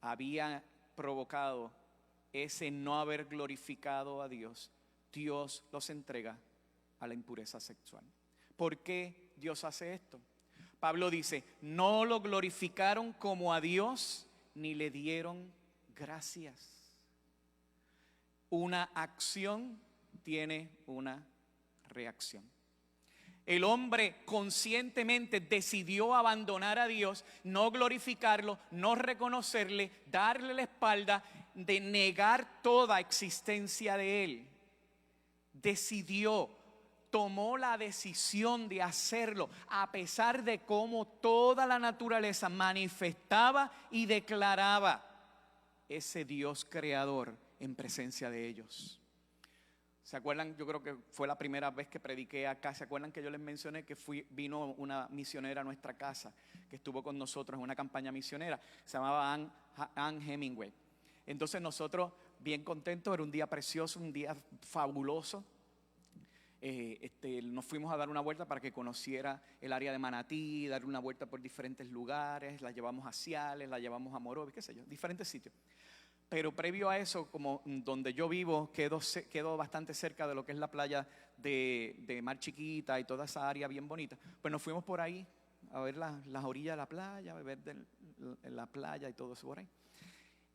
había provocado ese no haber glorificado a Dios, Dios los entrega a la impureza sexual. ¿Por qué Dios hace esto? Pablo dice: no lo glorificaron como a Dios ni le dieron gracias. Una acción tiene una reacción. El hombre conscientemente decidió abandonar a Dios, no glorificarlo, no reconocerle, darle la espalda, de negar toda existencia de Él. Tomó la decisión de hacerlo, a pesar de cómo toda la naturaleza manifestaba y declaraba ese Dios creador en presencia de ellos. ¿Se acuerdan? Yo creo que fue la primera vez que prediqué acá. ¿Se acuerdan que yo les mencioné que vino una misionera a nuestra casa, que estuvo con nosotros en una campaña misionera? Se llamaba Ann Hemingway. Entonces nosotros, bien contentos, era un día precioso, un día fabuloso. Nos fuimos a dar una vuelta para que conociera el área de Manatí, dar una vuelta por diferentes lugares. La llevamos a Ciales, la llevamos a Morovis, qué sé yo, diferentes sitios. Pero previo a eso, como donde yo vivo, quedo bastante cerca de lo que es la playa de Mar Chiquita y toda esa área bien bonita. Pues nos fuimos por ahí a ver las orillas de la playa, a ver la playa y todo eso por ahí.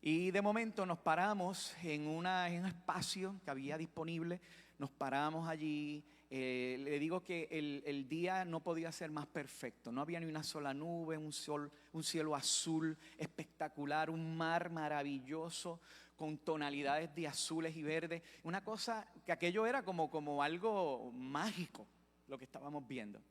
Y de momento nos paramos en un espacio que había disponible. Nos paramos allí. Le digo que el día no podía ser más perfecto. No había ni una sola nube, un cielo azul espectacular, un mar maravilloso con tonalidades de azules y verdes. Una cosa que aquello era como algo mágico lo que estábamos viendo.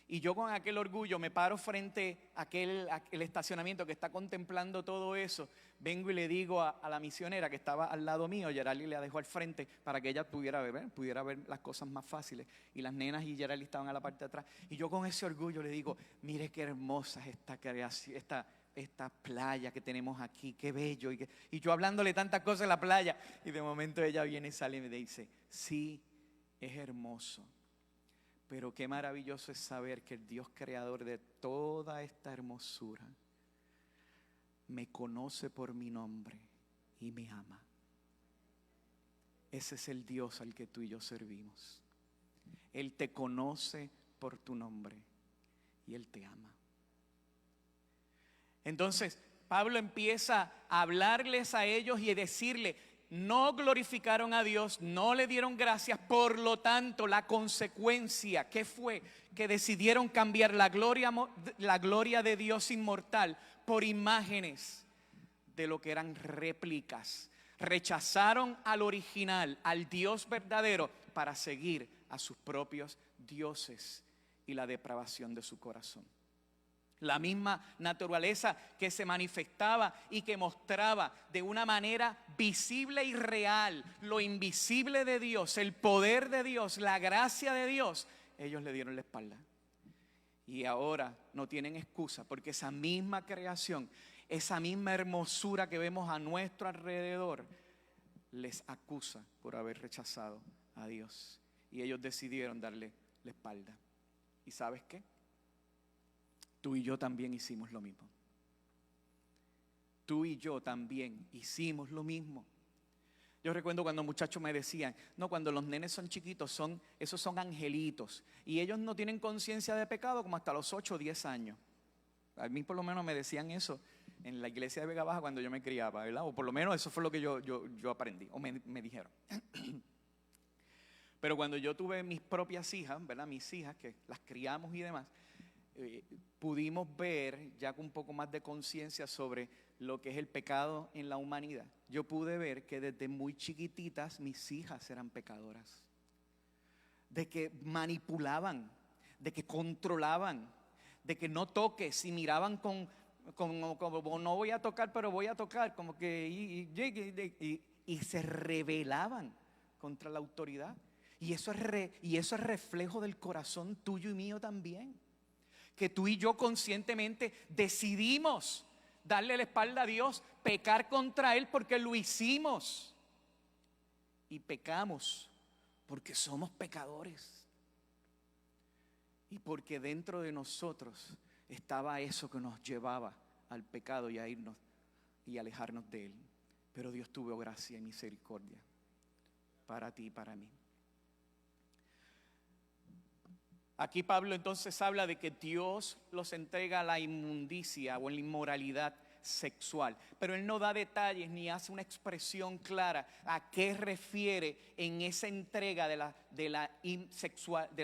Y yo con aquel orgullo me paro frente a aquel estacionamiento que está contemplando todo eso. Vengo y le digo a la misionera que estaba al lado mío, Geraldine la dejó al frente para que ella pudiera ver las cosas más fáciles. Y las nenas y Geraldine estaban a la parte de atrás. Y yo con ese orgullo le digo: mire qué hermosa es esta creación, esta playa que tenemos aquí, qué bello. Y yo hablándole tantas cosas en la playa. Y de momento ella viene y sale y me dice: sí, es hermoso. Pero qué maravilloso es saber que el Dios creador de toda esta hermosura me conoce por mi nombre y me ama. Ese es el Dios al que tú y yo servimos. Él te conoce por tu nombre y Él te ama. Entonces Pablo empieza a hablarles a ellos y a decirle: no glorificaron a Dios, no le dieron gracias, por lo tanto la consecuencia, ¿qué fue? Que decidieron cambiar la gloria de Dios inmortal por imágenes de lo que eran réplicas. Rechazaron al original, al Dios verdadero, para seguir a sus propios dioses y la depravación de su corazón. La misma naturaleza que se manifestaba y que mostraba de una manera visible y real lo invisible de Dios, el poder de Dios, la gracia de Dios, ellos le dieron la espalda. Y ahora no tienen excusa, porque esa misma creación, esa misma hermosura que vemos a nuestro alrededor, les acusa por haber rechazado a Dios. Y ellos decidieron darle la espalda. ¿Y sabes qué? Tú y yo también hicimos lo mismo. Tú y yo también hicimos lo mismo. Yo recuerdo cuando muchachos me decían, no, cuando los nenes son chiquitos, esos son angelitos. Y ellos no tienen conciencia de pecado como hasta los 8 o 10 años. A mí por lo menos me decían eso en la iglesia de Vega Baja cuando yo me criaba, ¿verdad? O por lo menos eso fue lo que yo aprendí, o me dijeron. Pero cuando yo tuve mis propias hijas, ¿verdad? Mis hijas, que las criamos y demás, pudimos ver ya con un poco más de conciencia sobre lo que es el pecado en la humanidad. Yo pude ver que desde muy chiquititas mis hijas eran pecadoras, de que manipulaban, de que controlaban, de que no toques, y miraban como no voy a tocar, pero voy a tocar, como que y se rebelaban contra la autoridad. Y eso es reflejo del corazón tuyo y mío también. Que tú y yo conscientemente decidimos darle la espalda a Dios, pecar contra Él porque lo hicimos. Y pecamos porque somos pecadores. Y porque dentro de nosotros estaba eso que nos llevaba al pecado y a irnos y alejarnos de Él. Pero Dios tuvo gracia y misericordia para ti y para mí. Aquí Pablo entonces habla de que Dios los entrega a la inmundicia o a la inmoralidad sexual, pero él no da detalles ni hace una expresión clara a qué refiere en esa entrega de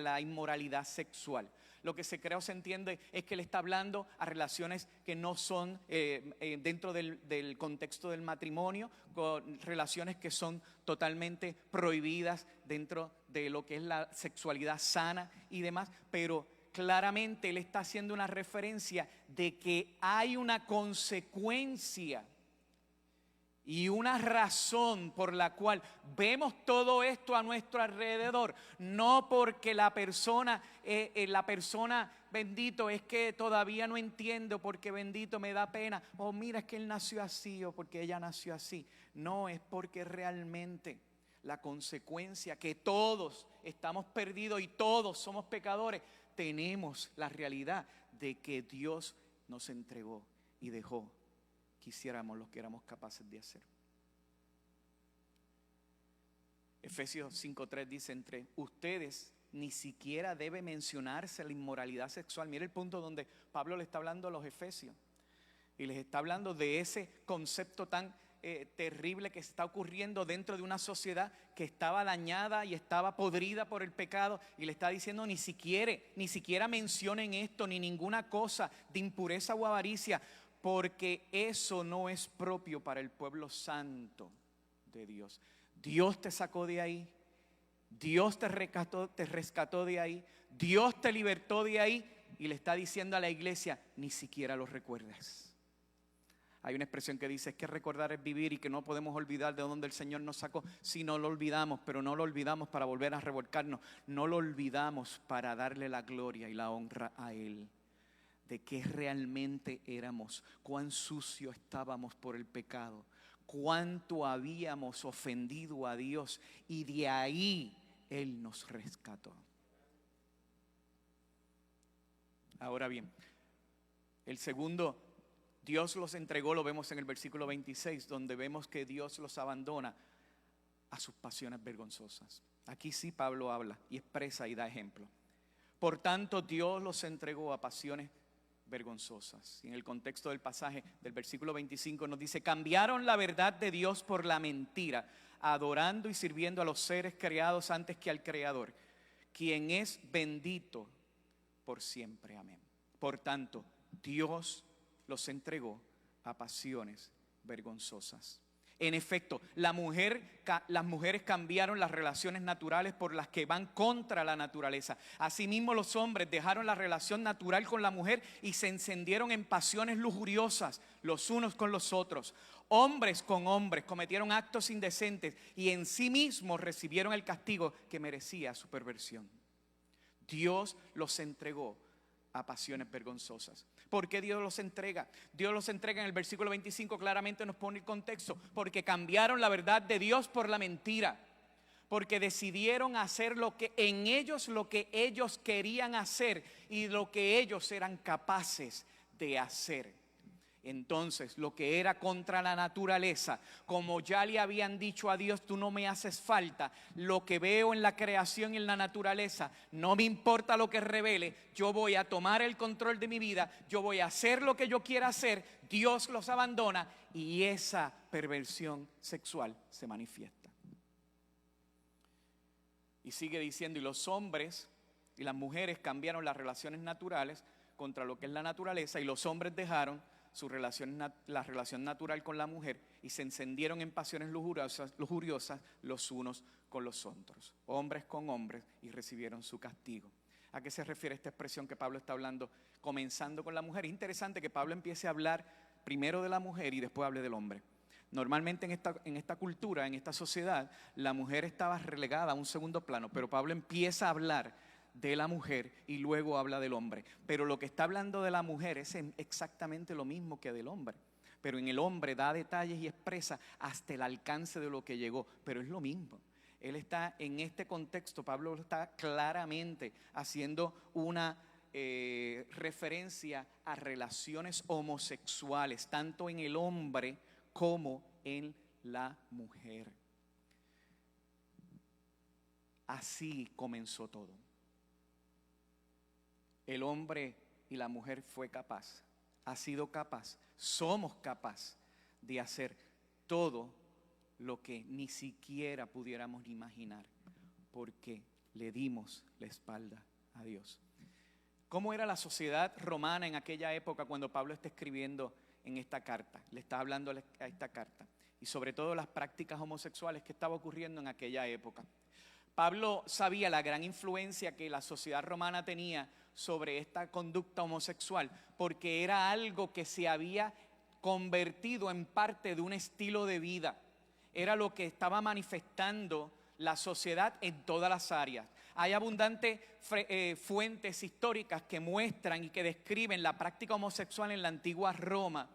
la inmoralidad sexual. Lo que se cree o se entiende es que él está hablando a relaciones que no son dentro del contexto del matrimonio, con relaciones que son totalmente prohibidas dentro de lo que es la sexualidad sana y demás, pero claramente él está haciendo una referencia de que hay una consecuencia y una razón por la cual vemos todo esto a nuestro alrededor. No porque la persona, bendito, es que todavía no entiendo, porque bendito me da pena, o mira, es que él nació así, o porque ella nació así. No, es porque realmente la consecuencia, que todos estamos perdidos y todos somos pecadores, tenemos la realidad de que Dios nos entregó y dejó que hiciéramos lo que éramos capaces de hacer. Efesios 5:3 dice, entre ustedes ni siquiera debe mencionarse la inmoralidad sexual. Mira el punto donde Pablo le está hablando a los efesios y les está hablando de ese concepto tan terrible que está ocurriendo dentro de una sociedad que estaba dañada y estaba podrida por el pecado, y le está diciendo ni siquiera mencionen esto, ni ninguna cosa de impureza o avaricia, porque eso no es propio para el pueblo santo de Dios. Dios te sacó de ahí, Dios te rescató de ahí, Dios te libertó de ahí, y le está diciendo a la iglesia, ni siquiera lo recuerdes. Hay una expresión que dice, es que recordar es vivir, y que no podemos olvidar de donde el Señor nos sacó. Si no lo olvidamos, pero no lo olvidamos para volver a revolcarnos, no lo olvidamos para darle la gloria y la honra a Él. De qué realmente éramos, cuán sucio estábamos por el pecado, cuánto habíamos ofendido a Dios, y de ahí Él nos rescató. Ahora bien, el segundo, Dios los entregó, lo vemos en el versículo 26, donde vemos que Dios los abandona a sus pasiones vergonzosas. Aquí sí Pablo habla y expresa y da ejemplo. Por tanto, Dios los entregó a pasiones vergonzosas. Y en el contexto del pasaje del versículo 25 nos dice, cambiaron la verdad de Dios por la mentira, adorando y sirviendo a los seres creados antes que al Creador, quien es bendito por siempre. Amén. Por tanto, Dios los entregó a pasiones vergonzosas. En efecto, las mujeres cambiaron las relaciones naturales por las que van contra la naturaleza. Asimismo, los hombres dejaron la relación natural con la mujer y se encendieron en pasiones lujuriosas los unos con los otros. Hombres con hombres cometieron actos indecentes y en sí mismos recibieron el castigo que merecía su perversión. Dios los entregó a pasiones vergonzosas. ¿Por qué Dios los entrega? Dios los entrega en el versículo 25, claramente nos pone el contexto, porque cambiaron la verdad de Dios por la mentira, porque decidieron hacer lo que ellos querían hacer y lo que ellos eran capaces de hacer. Entonces, lo que era contra la naturaleza, como ya le habían dicho a Dios, tú no me haces falta, lo que veo en la creación y en la naturaleza, no me importa lo que revele, yo voy a tomar el control de mi vida, yo voy a hacer lo que yo quiera hacer. Dios los abandona y esa perversión sexual se manifiesta. Y sigue diciendo, y los hombres y las mujeres cambiaron las relaciones naturales contra lo que es la naturaleza, y los hombres dejaron la relación natural con la mujer y se encendieron en pasiones lujuriosas los unos con los otros, hombres con hombres, y recibieron su castigo. ¿A qué se refiere esta expresión que Pablo está hablando, comenzando con la mujer? Es interesante que Pablo empiece a hablar primero de la mujer y después hable del hombre. Normalmente en esta cultura, en esta sociedad, la mujer estaba relegada a un segundo plano, pero Pablo empieza a hablar de la mujer y luego habla del hombre. Pero lo que está hablando de la mujer es exactamente lo mismo que del hombre. Pero en el hombre da detalles y expresa hasta el alcance de lo que llegó. Pero es lo mismo. Él está en este contexto, Pablo está claramente haciendo una referencia a relaciones homosexuales, tanto en el hombre como en la mujer. Así comenzó todo. El hombre y la mujer ha sido capaz, somos capaces de hacer todo lo que ni siquiera pudiéramos imaginar, porque le dimos la espalda a Dios. ¿Cómo era la sociedad romana en aquella época cuando Pablo está escribiendo en esta carta? Le está hablando a esta carta, y sobre todo las prácticas homosexuales que estaba ocurriendo en aquella época. Pablo sabía la gran influencia que la sociedad romana tenía sobre esta conducta homosexual, porque era algo que se había convertido en parte de un estilo de vida. Era lo que estaba manifestando la sociedad en todas las áreas. Hay abundantes fuentes históricas que muestran y que describen la práctica homosexual en la antigua Roma,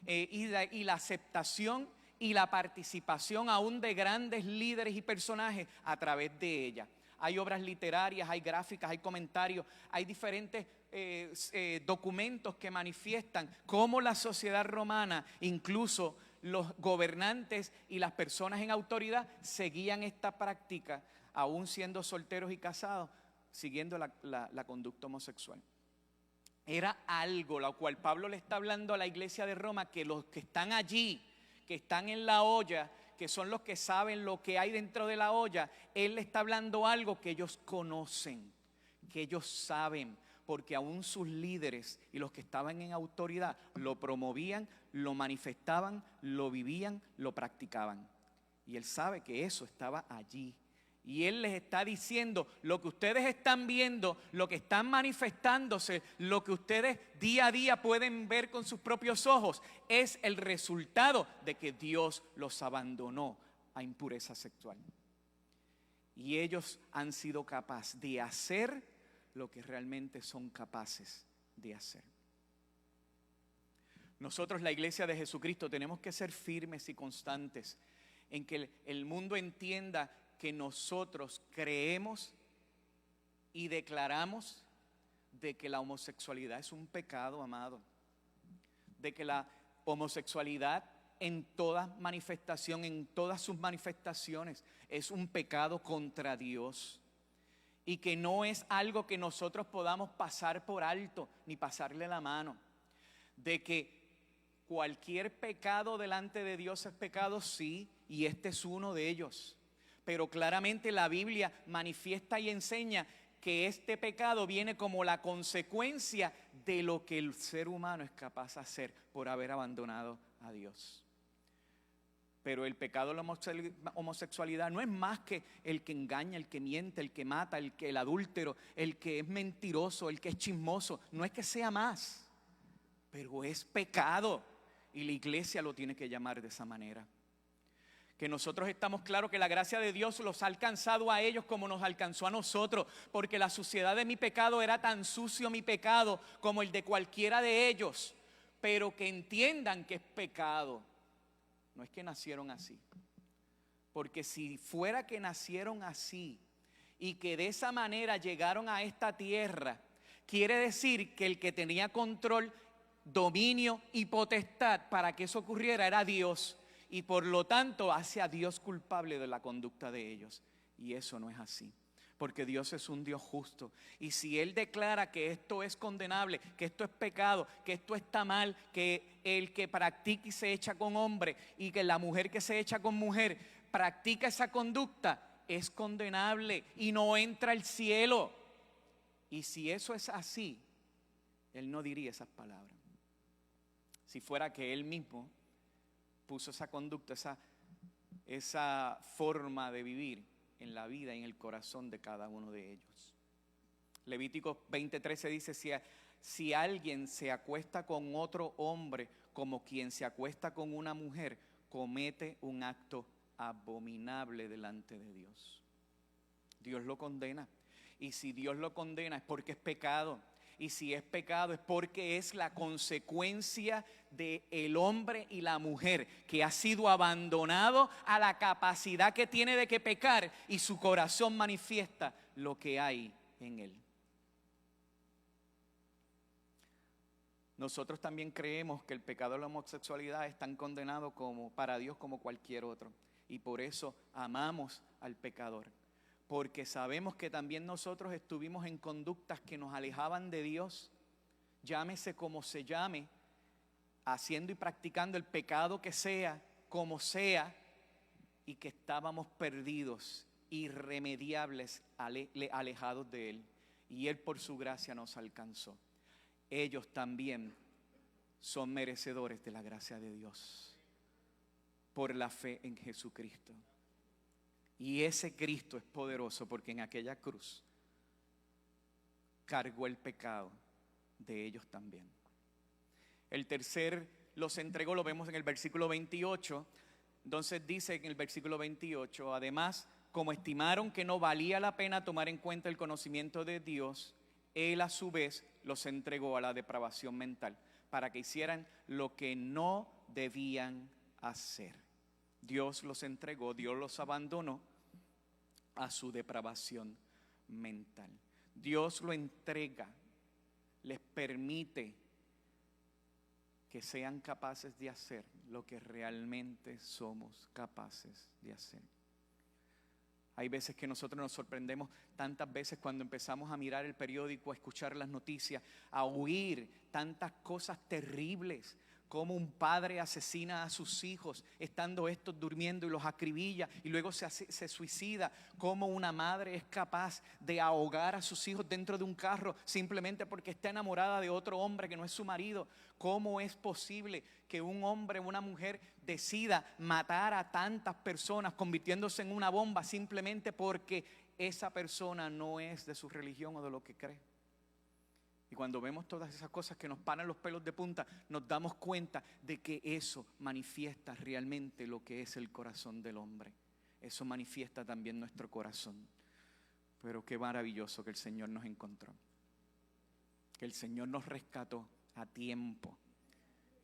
y la aceptación y la participación aún de grandes líderes y personajes a través de ella. Hay obras literarias, hay gráficas, hay comentarios, hay diferentes documentos que manifiestan cómo la sociedad romana, incluso los gobernantes y las personas en autoridad, seguían esta práctica, aún siendo solteros y casados, siguiendo la conducta homosexual. Era algo lo cual Pablo le está hablando a la iglesia de Roma, que los que están allí, que están en la olla, que son los que saben lo que hay dentro de la olla, él le está hablando algo que ellos conocen, que ellos saben, porque aún sus líderes y los que estaban en autoridad lo promovían, lo manifestaban, lo vivían, lo practicaban. Y él sabe que eso estaba allí. Y él les está diciendo, lo que ustedes están viendo, lo que están manifestándose, lo que ustedes día a día pueden ver con sus propios ojos, es el resultado de que Dios los abandonó a impureza sexual. Y ellos han sido capaces de hacer lo que realmente son capaces de hacer. Nosotros, la iglesia de Jesucristo, tenemos que ser firmes y constantes en que el mundo entienda que nosotros creemos y declaramos de que la homosexualidad es un pecado, amado. De que la homosexualidad en toda manifestación, en todas sus manifestaciones, es un pecado contra Dios. Y que no es algo que nosotros podamos pasar por alto ni pasarle la mano. De que cualquier pecado delante de Dios es pecado, sí, y este es uno de ellos. Pero claramente la Biblia manifiesta y enseña que este pecado viene como la consecuencia de lo que el ser humano es capaz de hacer por haber abandonado a Dios. Pero el pecado de la homosexualidad no es más que el que engaña, el que miente, el que mata, el adúltero, el que es mentiroso, el que es chismoso. No es que sea más, pero es pecado. Y la iglesia lo tiene que llamar de esa manera. Que nosotros estamos claros que la gracia de Dios los ha alcanzado a ellos como nos alcanzó a nosotros, porque la suciedad de mi pecado era tan sucio mi pecado como el de cualquiera de ellos, pero que entiendan que es pecado. No es que nacieron así, porque si fuera que nacieron así y que de esa manera llegaron a esta tierra, quiere decir que el que tenía control, dominio y potestad para que eso ocurriera era Dios. Y por lo tanto hace a Dios culpable de la conducta de ellos. Y eso no es así, porque Dios es un Dios justo. Y si Él declara que esto es condenable, que esto es pecado, que esto está mal, que el que practica y se echa con hombre y que la mujer que se echa con mujer practica esa conducta, es condenable y no entra al cielo. Y si eso es así, Él no diría esas palabras. Si fuera que Él mismo puso esa conducta, esa forma de vivir en la vida y en el corazón de cada uno de ellos. Levítico 20:13 dice, si alguien se acuesta con otro hombre como quien se acuesta con una mujer, comete un acto abominable delante de Dios. Dios lo condena. Y si Dios lo condena es porque es pecado. Y si es pecado es porque es la consecuencia del hombre y la mujer que ha sido abandonado a la capacidad que tiene de que pecar, y su corazón manifiesta lo que hay en él. Nosotros también creemos que el pecado de la homosexualidad es tan condenado como para Dios como cualquier otro, y por eso amamos al pecador. Porque sabemos que también nosotros estuvimos en conductas que nos alejaban de Dios, llámese como se llame, haciendo y practicando el pecado que sea, como sea, y que estábamos perdidos, irremediables, alejados de Él. Y Él por su gracia nos alcanzó. Ellos también son merecedores de la gracia de Dios, por la fe en Jesucristo. Y ese Cristo es poderoso porque en aquella cruz cargó el pecado de ellos también. El tercer los entregó, lo vemos en el versículo 28. Entonces dice en el versículo 28, además, como estimaron que no valía la pena tomar en cuenta el conocimiento de Dios, Él a su vez los entregó a la depravación mental para que hicieran lo que no debían hacer. Dios los entregó, Dios los abandonó a su depravación mental. Dios lo entrega, les permite que sean capaces de hacer lo que realmente somos capaces de hacer. Hay veces que nosotros nos sorprendemos tantas veces cuando empezamos a mirar el periódico, a escuchar las noticias, a oír tantas cosas terribles, como un padre asesina a sus hijos estando estos durmiendo y los acribilla y luego se suicida, como una madre es capaz de ahogar a sus hijos dentro de un carro simplemente porque está enamorada de otro hombre que no es su marido. ¿Cómo es posible que un hombre o una mujer decida matar a tantas personas convirtiéndose en una bomba simplemente porque esa persona no es de su religión o de lo que cree? Y cuando vemos todas esas cosas que nos paran los pelos de punta, nos damos cuenta de que eso manifiesta realmente lo que es el corazón del hombre. Eso manifiesta también nuestro corazón. Pero qué maravilloso que el Señor nos encontró, que el Señor nos rescató a tiempo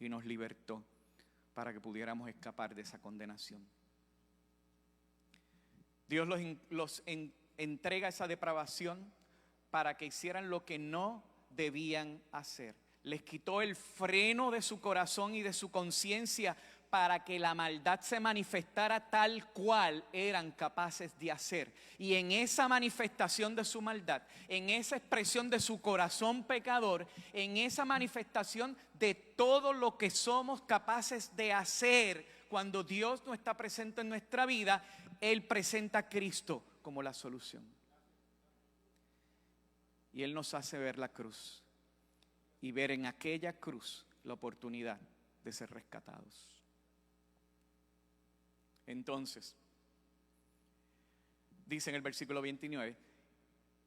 y nos libertó para que pudiéramos escapar de esa condenación. Dios los entrega esa depravación para que hicieran lo que no debían hacer. Les quitó el freno de su corazón y de su conciencia para que la maldad se manifestara tal cual eran capaces de hacer. Y en esa manifestación de su maldad, en esa expresión de su corazón pecador, en esa manifestación de todo lo que somos capaces de hacer cuando Dios no está presente en nuestra vida, Él presenta a Cristo como la solución. Y Él nos hace ver la cruz y ver en aquella cruz la oportunidad de ser rescatados. Entonces, dice en el versículo 29,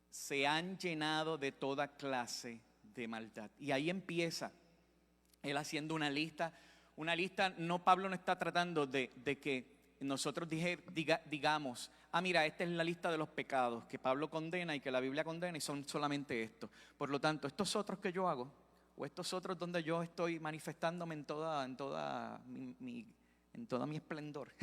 se han llenado de toda clase de maldad. Y ahí empieza Él haciendo una lista. No, Pablo no está tratando de que nosotros digamos, mira, esta es la lista de los pecados que Pablo condena y que la Biblia condena y son solamente estos. Por lo tanto, estos otros que yo hago, o estos otros donde yo estoy manifestándome en toda mi esplendor,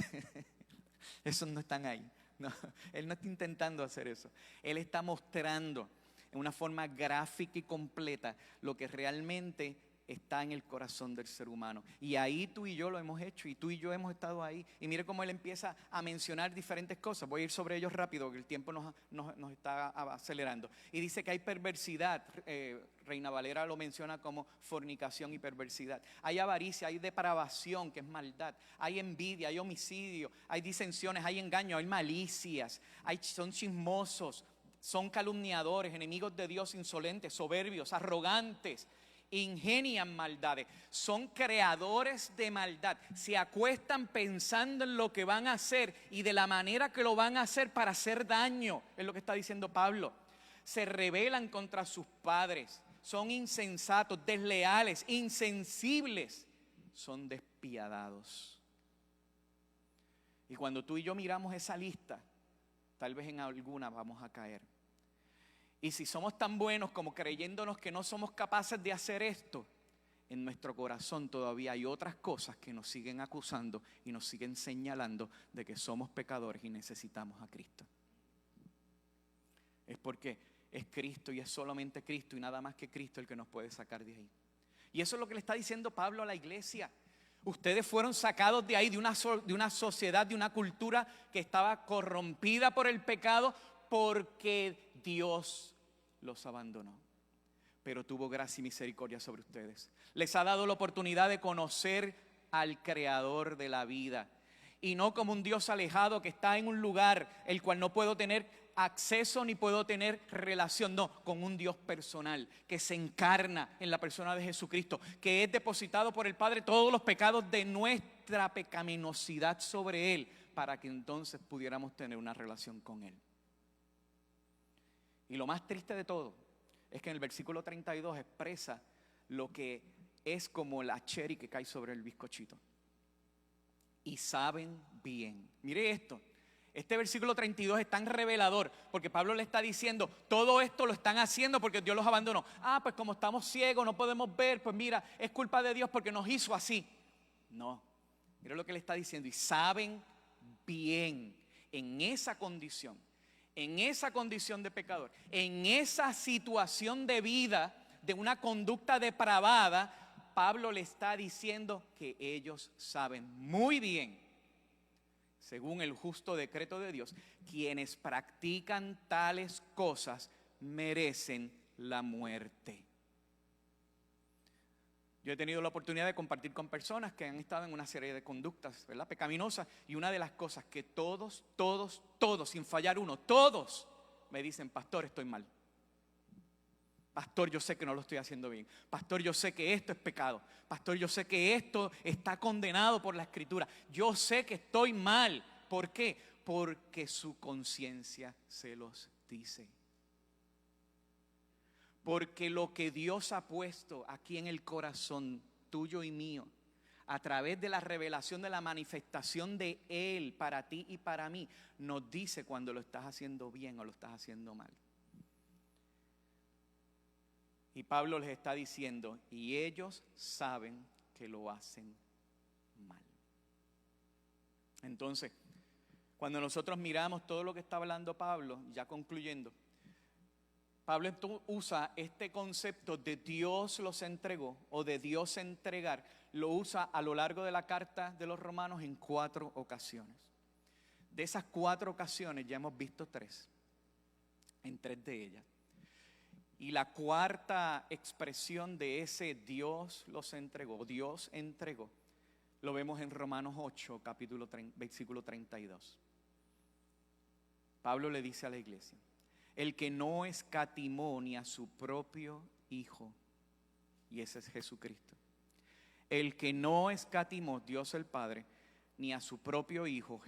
esos no están ahí. No, él no está intentando hacer eso. Él está mostrando en una forma gráfica y completa lo que realmente está en el corazón del ser humano. Y ahí tú y yo lo hemos hecho, y tú y yo hemos estado ahí. Y mire cómo él empieza a mencionar diferentes cosas. Voy a ir sobre ellos rápido, porque el tiempo nos está acelerando. Y dice que hay perversidad. Reina Valera lo menciona como fornicación y perversidad. Hay avaricia, hay depravación, que es maldad. Hay envidia, hay homicidio, hay disensiones, hay engaño, hay malicias. Son chismosos, son calumniadores, enemigos de Dios, insolentes, soberbios, arrogantes. Ingenian maldades, son creadores de maldad, se acuestan pensando en lo que van a hacer y de la manera que lo van a hacer para hacer daño, es lo que está diciendo Pablo. Se rebelan contra sus padres, son insensatos, desleales, insensibles, son despiadados. Y cuando tú y yo miramos esa lista, tal vez en alguna vamos a caer. Y si somos tan buenos como creyéndonos que no somos capaces de hacer esto, en nuestro corazón todavía hay otras cosas que nos siguen acusando y nos siguen señalando de que somos pecadores y necesitamos a Cristo. Es porque es Cristo y es solamente Cristo y nada más que Cristo el que nos puede sacar de ahí. Y eso es lo que le está diciendo Pablo a la iglesia. Ustedes fueron sacados de ahí, de una sociedad, de una cultura que estaba corrompida por el pecado, porque Dios los abandonó. Pero tuvo gracia y misericordia sobre ustedes. Les ha dado la oportunidad de conocer al Creador de la vida. Y no como un Dios alejado que está en un lugar el cual no puedo tener acceso ni puedo tener relación. No, con un Dios personal que se encarna en la persona de Jesucristo, que es depositado por el Padre todos los pecados de nuestra pecaminosidad sobre Él, para que entonces pudiéramos tener una relación con Él. Y lo más triste de todo es que en el versículo 32 expresa lo que es como la cherry que cae sobre el bizcochito. Y saben bien. Mire esto. Este versículo 32 es tan revelador porque Pablo le está diciendo, todo esto lo están haciendo porque Dios los abandonó. Pues como estamos ciegos, no podemos ver, pues mira, es culpa de Dios porque nos hizo así. No, mire lo que le está diciendo. Y saben bien, en esa condición de pecador, en esa situación de vida, de una conducta depravada, Pablo le está diciendo que ellos saben muy bien, según el justo decreto de Dios, quienes practican tales cosas merecen la muerte. Yo he tenido la oportunidad de compartir con personas que han estado en una serie de conductas, ¿verdad?, pecaminosas, y una de las cosas que todos, sin fallar uno, todos me dicen: pastor, estoy mal. Pastor, yo sé que no lo estoy haciendo bien. Pastor, yo sé que esto es pecado. Pastor, yo sé que esto está condenado por la Escritura. Yo sé que estoy mal. ¿Por qué? Porque su conciencia se los dice. Porque lo que Dios ha puesto aquí en el corazón tuyo y mío, a través de la revelación de la manifestación de Él para ti y para mí, nos dice cuando lo estás haciendo bien o lo estás haciendo mal. Y Pablo les está diciendo, y ellos saben que lo hacen mal. Entonces, cuando nosotros miramos todo lo que está hablando Pablo, ya concluyendo, Pablo usa este concepto de Dios los entregó o de Dios entregar, lo usa a lo largo de la carta de los Romanos en 4 ocasiones. De esas 4 ocasiones ya hemos visto 3, en 3 de ellas. Y la cuarta expresión de ese Dios los entregó, Dios entregó, lo vemos en Romanos 8, versículo 32. Pablo le dice a la iglesia: el que no escatimó ni a su propio Hijo, y ese es Jesucristo. El que no escatimó, Dios el Padre, ni a su propio Hijo,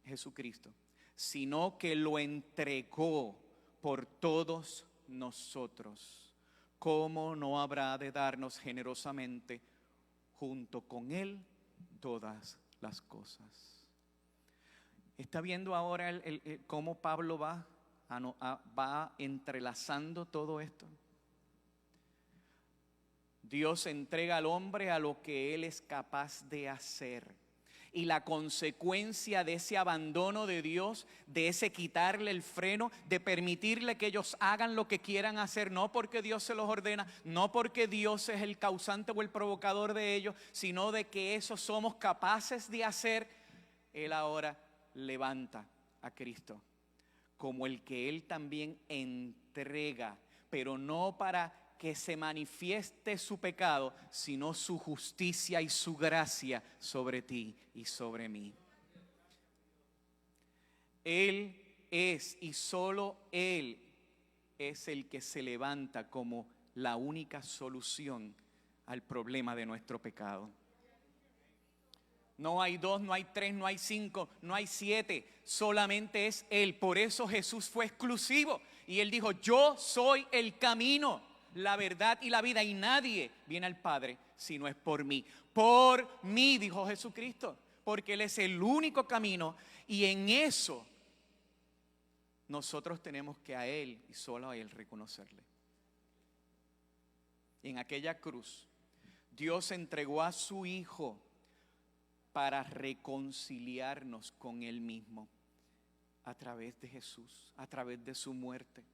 Jesucristo, sino que lo entregó por todos nosotros, ¿cómo no habrá de darnos generosamente junto con Él todas las cosas. ¿Está viendo ahora cómo Pablo va entrelazando todo esto? Dios entrega al hombre a lo que él es capaz de hacer. Y la consecuencia de ese abandono de Dios, de ese quitarle el freno, de permitirle que ellos hagan lo que quieran hacer, no porque Dios se los ordena, no porque Dios es el causante o el provocador de ellos, sino de que eso somos capaces de hacer, Él ahora levanta a Cristo como el que Él también entrega, pero no para que se manifieste su pecado, sino su justicia y su gracia sobre ti y sobre mí. Él es, y solo Él es el que se levanta como la única solución al problema de nuestro pecado. No hay 2, no hay 3, no hay 5, no hay 7, solamente es Él. Por eso Jesús fue exclusivo y Él dijo: yo soy el camino, la verdad y la vida, y nadie viene al Padre si no es por mí. Por mí, dijo Jesucristo, porque Él es el único camino, y en eso nosotros tenemos que a Él y solo a Él reconocerle. En aquella cruz, Dios entregó a su Hijo para reconciliarnos con Él mismo a través de Jesús, a través de su muerte,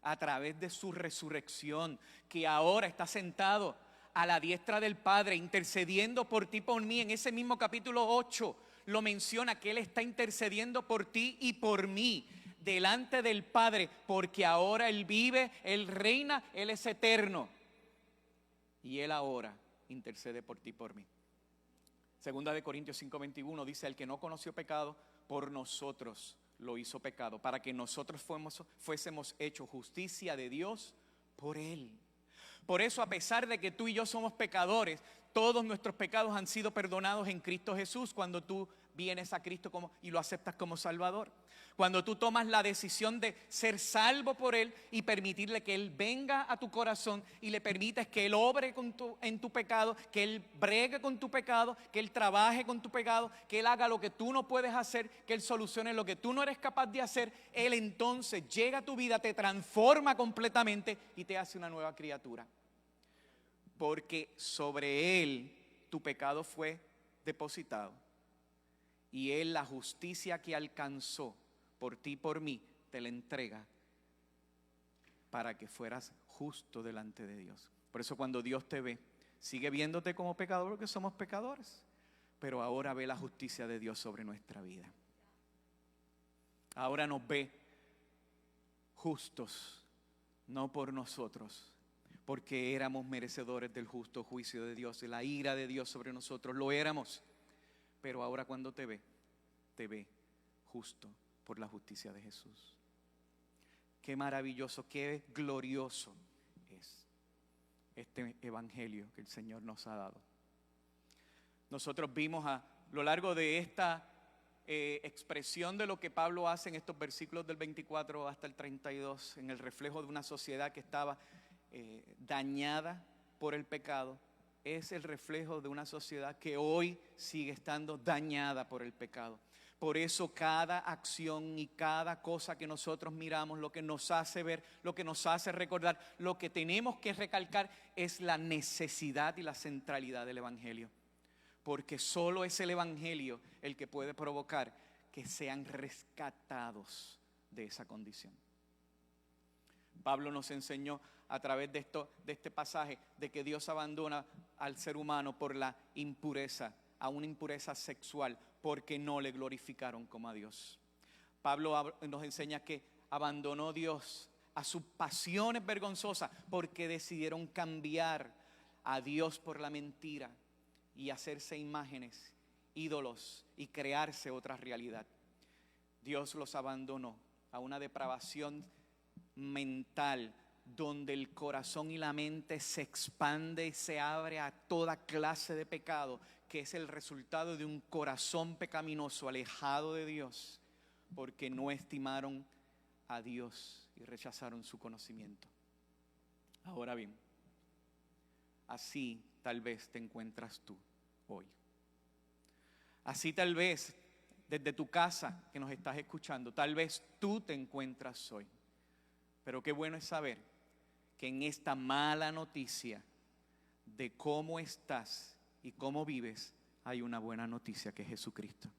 a través de su resurrección, que ahora está sentado a la diestra del Padre, intercediendo por ti y por mí. En ese mismo capítulo 8 lo menciona, que Él está intercediendo por ti y por mí delante del Padre, porque ahora Él vive, Él reina, Él es eterno, y Él ahora intercede por ti y por mí. Segunda de Corintios 5:21 dice: el que no conoció pecado, por nosotros lo hizo pecado, para que nosotros fuésemos hechos justicia de Dios por Él. Por eso, a pesar de que tú y yo somos pecadores, todos nuestros pecados han sido perdonados en Cristo Jesús cuando tú vienes a Cristo y lo aceptas como Salvador. Cuando tú tomas la decisión de ser salvo por Él y permitirle que Él venga a tu corazón y le permites que Él obre en tu pecado, que Él bregue con tu pecado, que Él trabaje con tu pecado, que Él haga lo que tú no puedes hacer, que Él solucione lo que tú no eres capaz de hacer, Él entonces llega a tu vida, te transforma completamente y te hace una nueva criatura. Porque sobre Él tu pecado fue depositado, y Él, la justicia que alcanzó por ti y por mí, te la entrega para que fueras justo delante de Dios. Por eso cuando Dios te ve, sigue viéndote como pecador, porque somos pecadores, pero ahora ve la justicia de Dios sobre nuestra vida. Ahora nos ve justos, no por nosotros, porque éramos merecedores del justo juicio de Dios, de la ira de Dios sobre nosotros, lo éramos. Pero ahora cuando te ve justo por la justicia de Jesús. Qué maravilloso, qué glorioso es este evangelio que el Señor nos ha dado. Nosotros vimos a lo largo de esta expresión de lo que Pablo hace en estos versículos del 24 hasta el 32, en el reflejo de una sociedad que estaba dañada por el pecado. Es el reflejo de una sociedad que hoy sigue estando dañada por el pecado. Por eso cada acción y cada cosa que nosotros miramos, lo que nos hace ver, lo que nos hace recordar, lo que tenemos que recalcar es la necesidad y la centralidad del evangelio. Porque solo es el evangelio el que puede provocar que sean rescatados de esa condición. Pablo nos enseñó a través de este pasaje de que Dios abandona al ser humano por la impureza, a una impureza sexual, porque no le glorificaron como a Dios. Pablo nos enseña que abandonó Dios a sus pasiones vergonzosas porque decidieron cambiar a Dios por la mentira y hacerse imágenes, ídolos y crearse otra realidad. Dios los abandonó a una depravación mental donde el corazón y la mente se expande y se abre a toda clase de pecado, que es el resultado de un corazón pecaminoso alejado de Dios, porque no estimaron a Dios y rechazaron su conocimiento. Ahora bien, así tal vez te encuentras tú hoy. Así tal vez desde tu casa que nos estás escuchando, tal vez tú te encuentras hoy. Pero qué bueno es saber que en esta mala noticia de cómo estás y cómo vives, hay una buena noticia que es Jesucristo.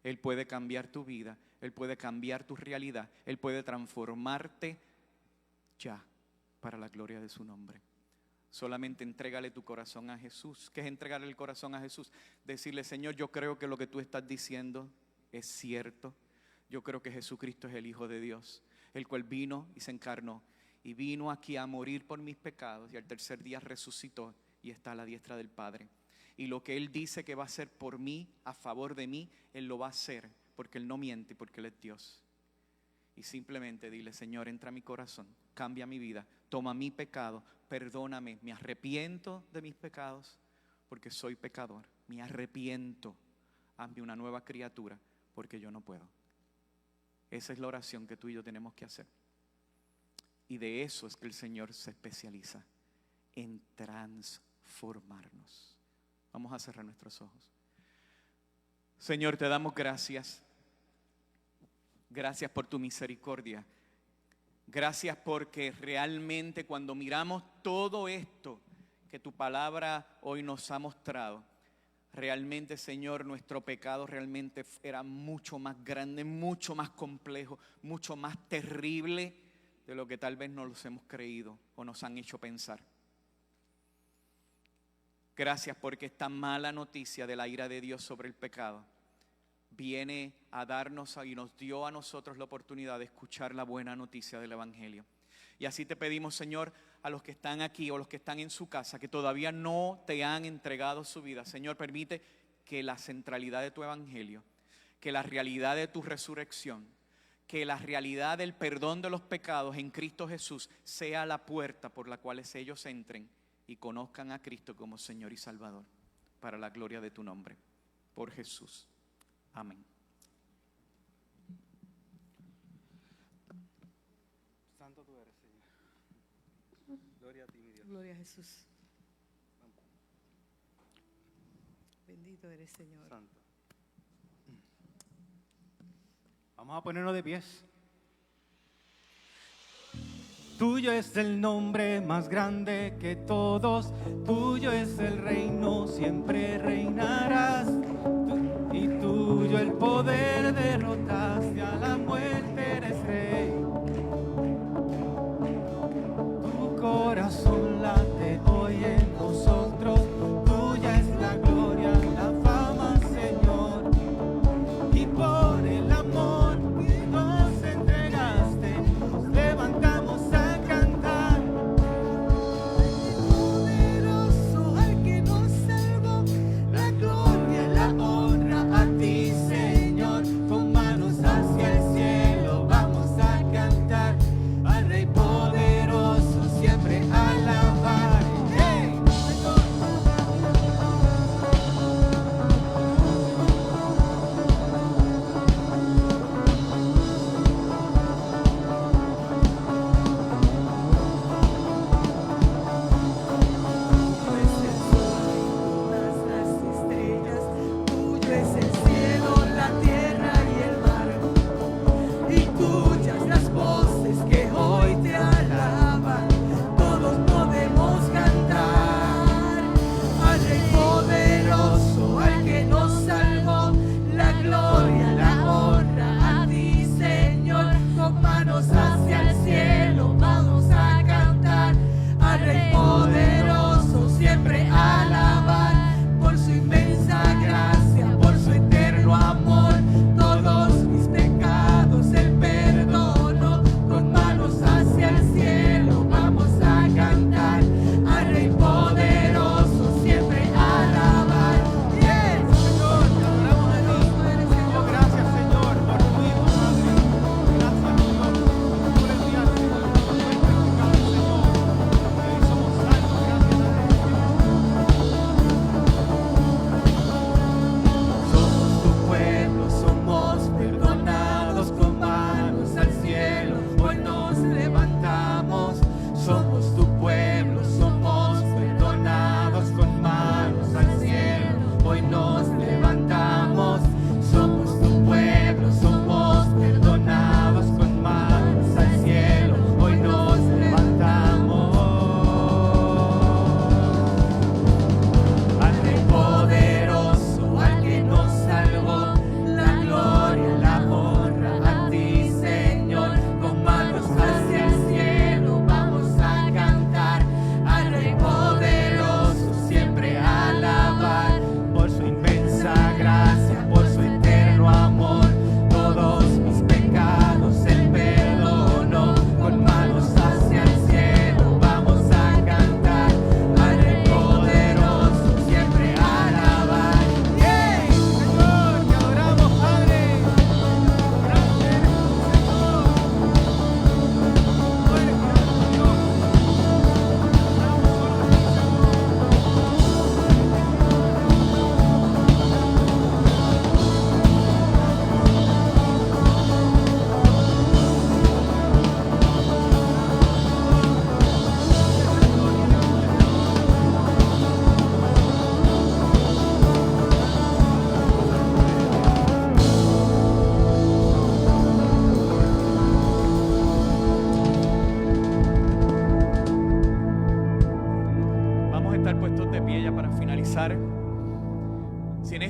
Él puede cambiar tu vida, Él puede cambiar tu realidad, Él puede transformarte ya para la gloria de su nombre. Solamente entrégale tu corazón a Jesús. ¿Qué es entregarle el corazón a Jesús? Decirle: Señor, yo creo que lo que tú estás diciendo es cierto. Yo creo que Jesucristo es el Hijo de Dios, el cual vino y se encarnó y vino aquí a morir por mis pecados, y al tercer día resucitó y está a la diestra del Padre. Y lo que Él dice que va a hacer por mí, a favor de mí, Él lo va a hacer, porque Él no miente y porque Él es Dios. Y simplemente dile: Señor, entra a mi corazón, cambia mi vida, toma mi pecado, perdóname, me arrepiento de mis pecados porque soy pecador, me arrepiento, hazme una nueva criatura porque yo no puedo. Esa es la oración que tú y yo tenemos que hacer. Y de eso es que el Señor se especializa, en transformarnos. Vamos a cerrar nuestros ojos. Señor, te damos gracias. Gracias por tu misericordia. Gracias porque realmente cuando miramos todo esto que tu palabra hoy nos ha mostrado, realmente, Señor, nuestro pecado realmente era mucho más grande, mucho más complejo, mucho más terrible de lo que tal vez nos hemos creído o nos han hecho pensar. Gracias porque esta mala noticia de la ira de Dios sobre el pecado viene a darnos y nos dio a nosotros la oportunidad de escuchar la buena noticia del Evangelio. Y así te pedimos, Señor, a los que están aquí o los que están en su casa, que todavía no te han entregado su vida, Señor, permite que la centralidad de tu Evangelio, que la realidad de tu resurrección, que la realidad del perdón de los pecados en Cristo Jesús sea la puerta por la cual ellos entren y conozcan a Cristo como Señor y Salvador, para la gloria de tu nombre, por Jesús. Amén. Santo tú eres, Señor. Gloria a ti, mi Dios. Gloria a Jesús. Bendito eres, Señor. Santo. Vamos a ponernos de pies. Tuyo es el nombre más grande que todos, tuyo es el reino, siempre reinarás. Y tuyo el poder, derrotaste a la muerte, eres rey. Tu corazón late hoy en nosotros, tuya es la gloria, la fama, Señor. Y por el amor que nos entregaste, nos levantamos a cantar. Poderoso al que nos salvó, la gloria, la honra a ti, Señor.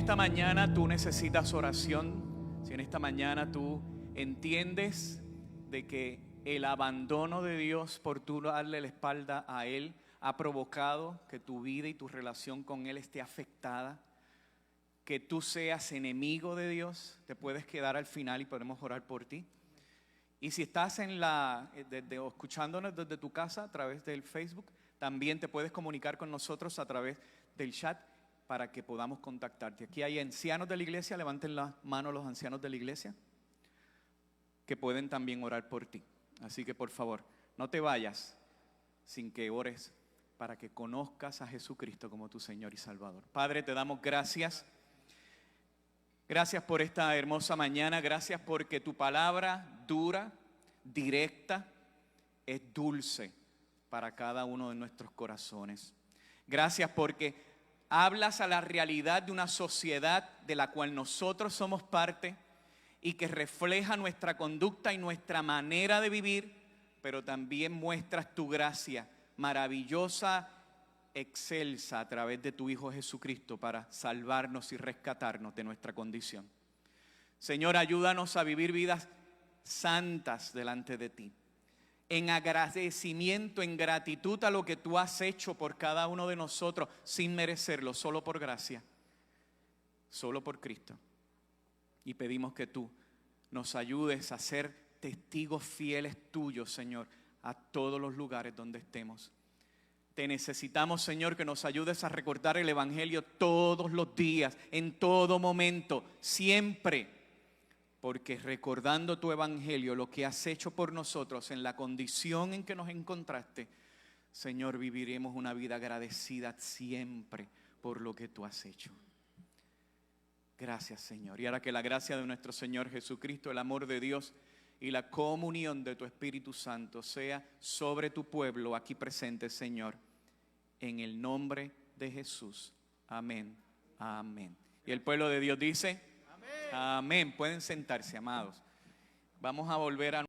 esta mañana tú necesitas oración, si en esta mañana tú entiendes de que el abandono de Dios por tú darle la espalda a Él ha provocado que tu vida y tu relación con Él esté afectada, que tú seas enemigo de Dios, te puedes quedar al final y podemos orar por ti. Y si estás escuchándonos desde tu casa a través del Facebook, también te puedes comunicar con nosotros a través del chat para que podamos contactarte. Aquí hay ancianos de la iglesia, levanten la mano los ancianos de la iglesia, que pueden también orar por ti. Así que por favor, no te vayas sin que ores para que conozcas a Jesucristo como tu Señor y Salvador. Padre, te damos gracias. Gracias por esta hermosa mañana. Gracias porque tu palabra dura, directa, es dulce para cada uno de nuestros corazones. Gracias porque hablas a la realidad de una sociedad de la cual nosotros somos parte y que refleja nuestra conducta y nuestra manera de vivir, pero también muestras tu gracia maravillosa, excelsa a través de tu Hijo Jesucristo para salvarnos y rescatarnos de nuestra condición. Señor, ayúdanos a vivir vidas santas delante de ti, en agradecimiento, en gratitud a lo que tú has hecho por cada uno de nosotros sin merecerlo, solo por gracia, solo por Cristo. Y pedimos que tú nos ayudes a ser testigos fieles tuyos, Señor, a todos los lugares donde estemos. Te necesitamos, Señor, que nos ayudes a recordar el Evangelio todos los días, en todo momento, siempre. Porque recordando tu Evangelio, lo que has hecho por nosotros en la condición en que nos encontraste, Señor, viviremos una vida agradecida siempre por lo que tú has hecho. Gracias, Señor. Y ahora que la gracia de nuestro Señor Jesucristo, el amor de Dios y la comunión de tu Espíritu Santo sea sobre tu pueblo aquí presente, Señor, en el nombre de Jesús. Amén. Amén. Y el pueblo de Dios dice: amén. Pueden sentarse, amados. Vamos a volver a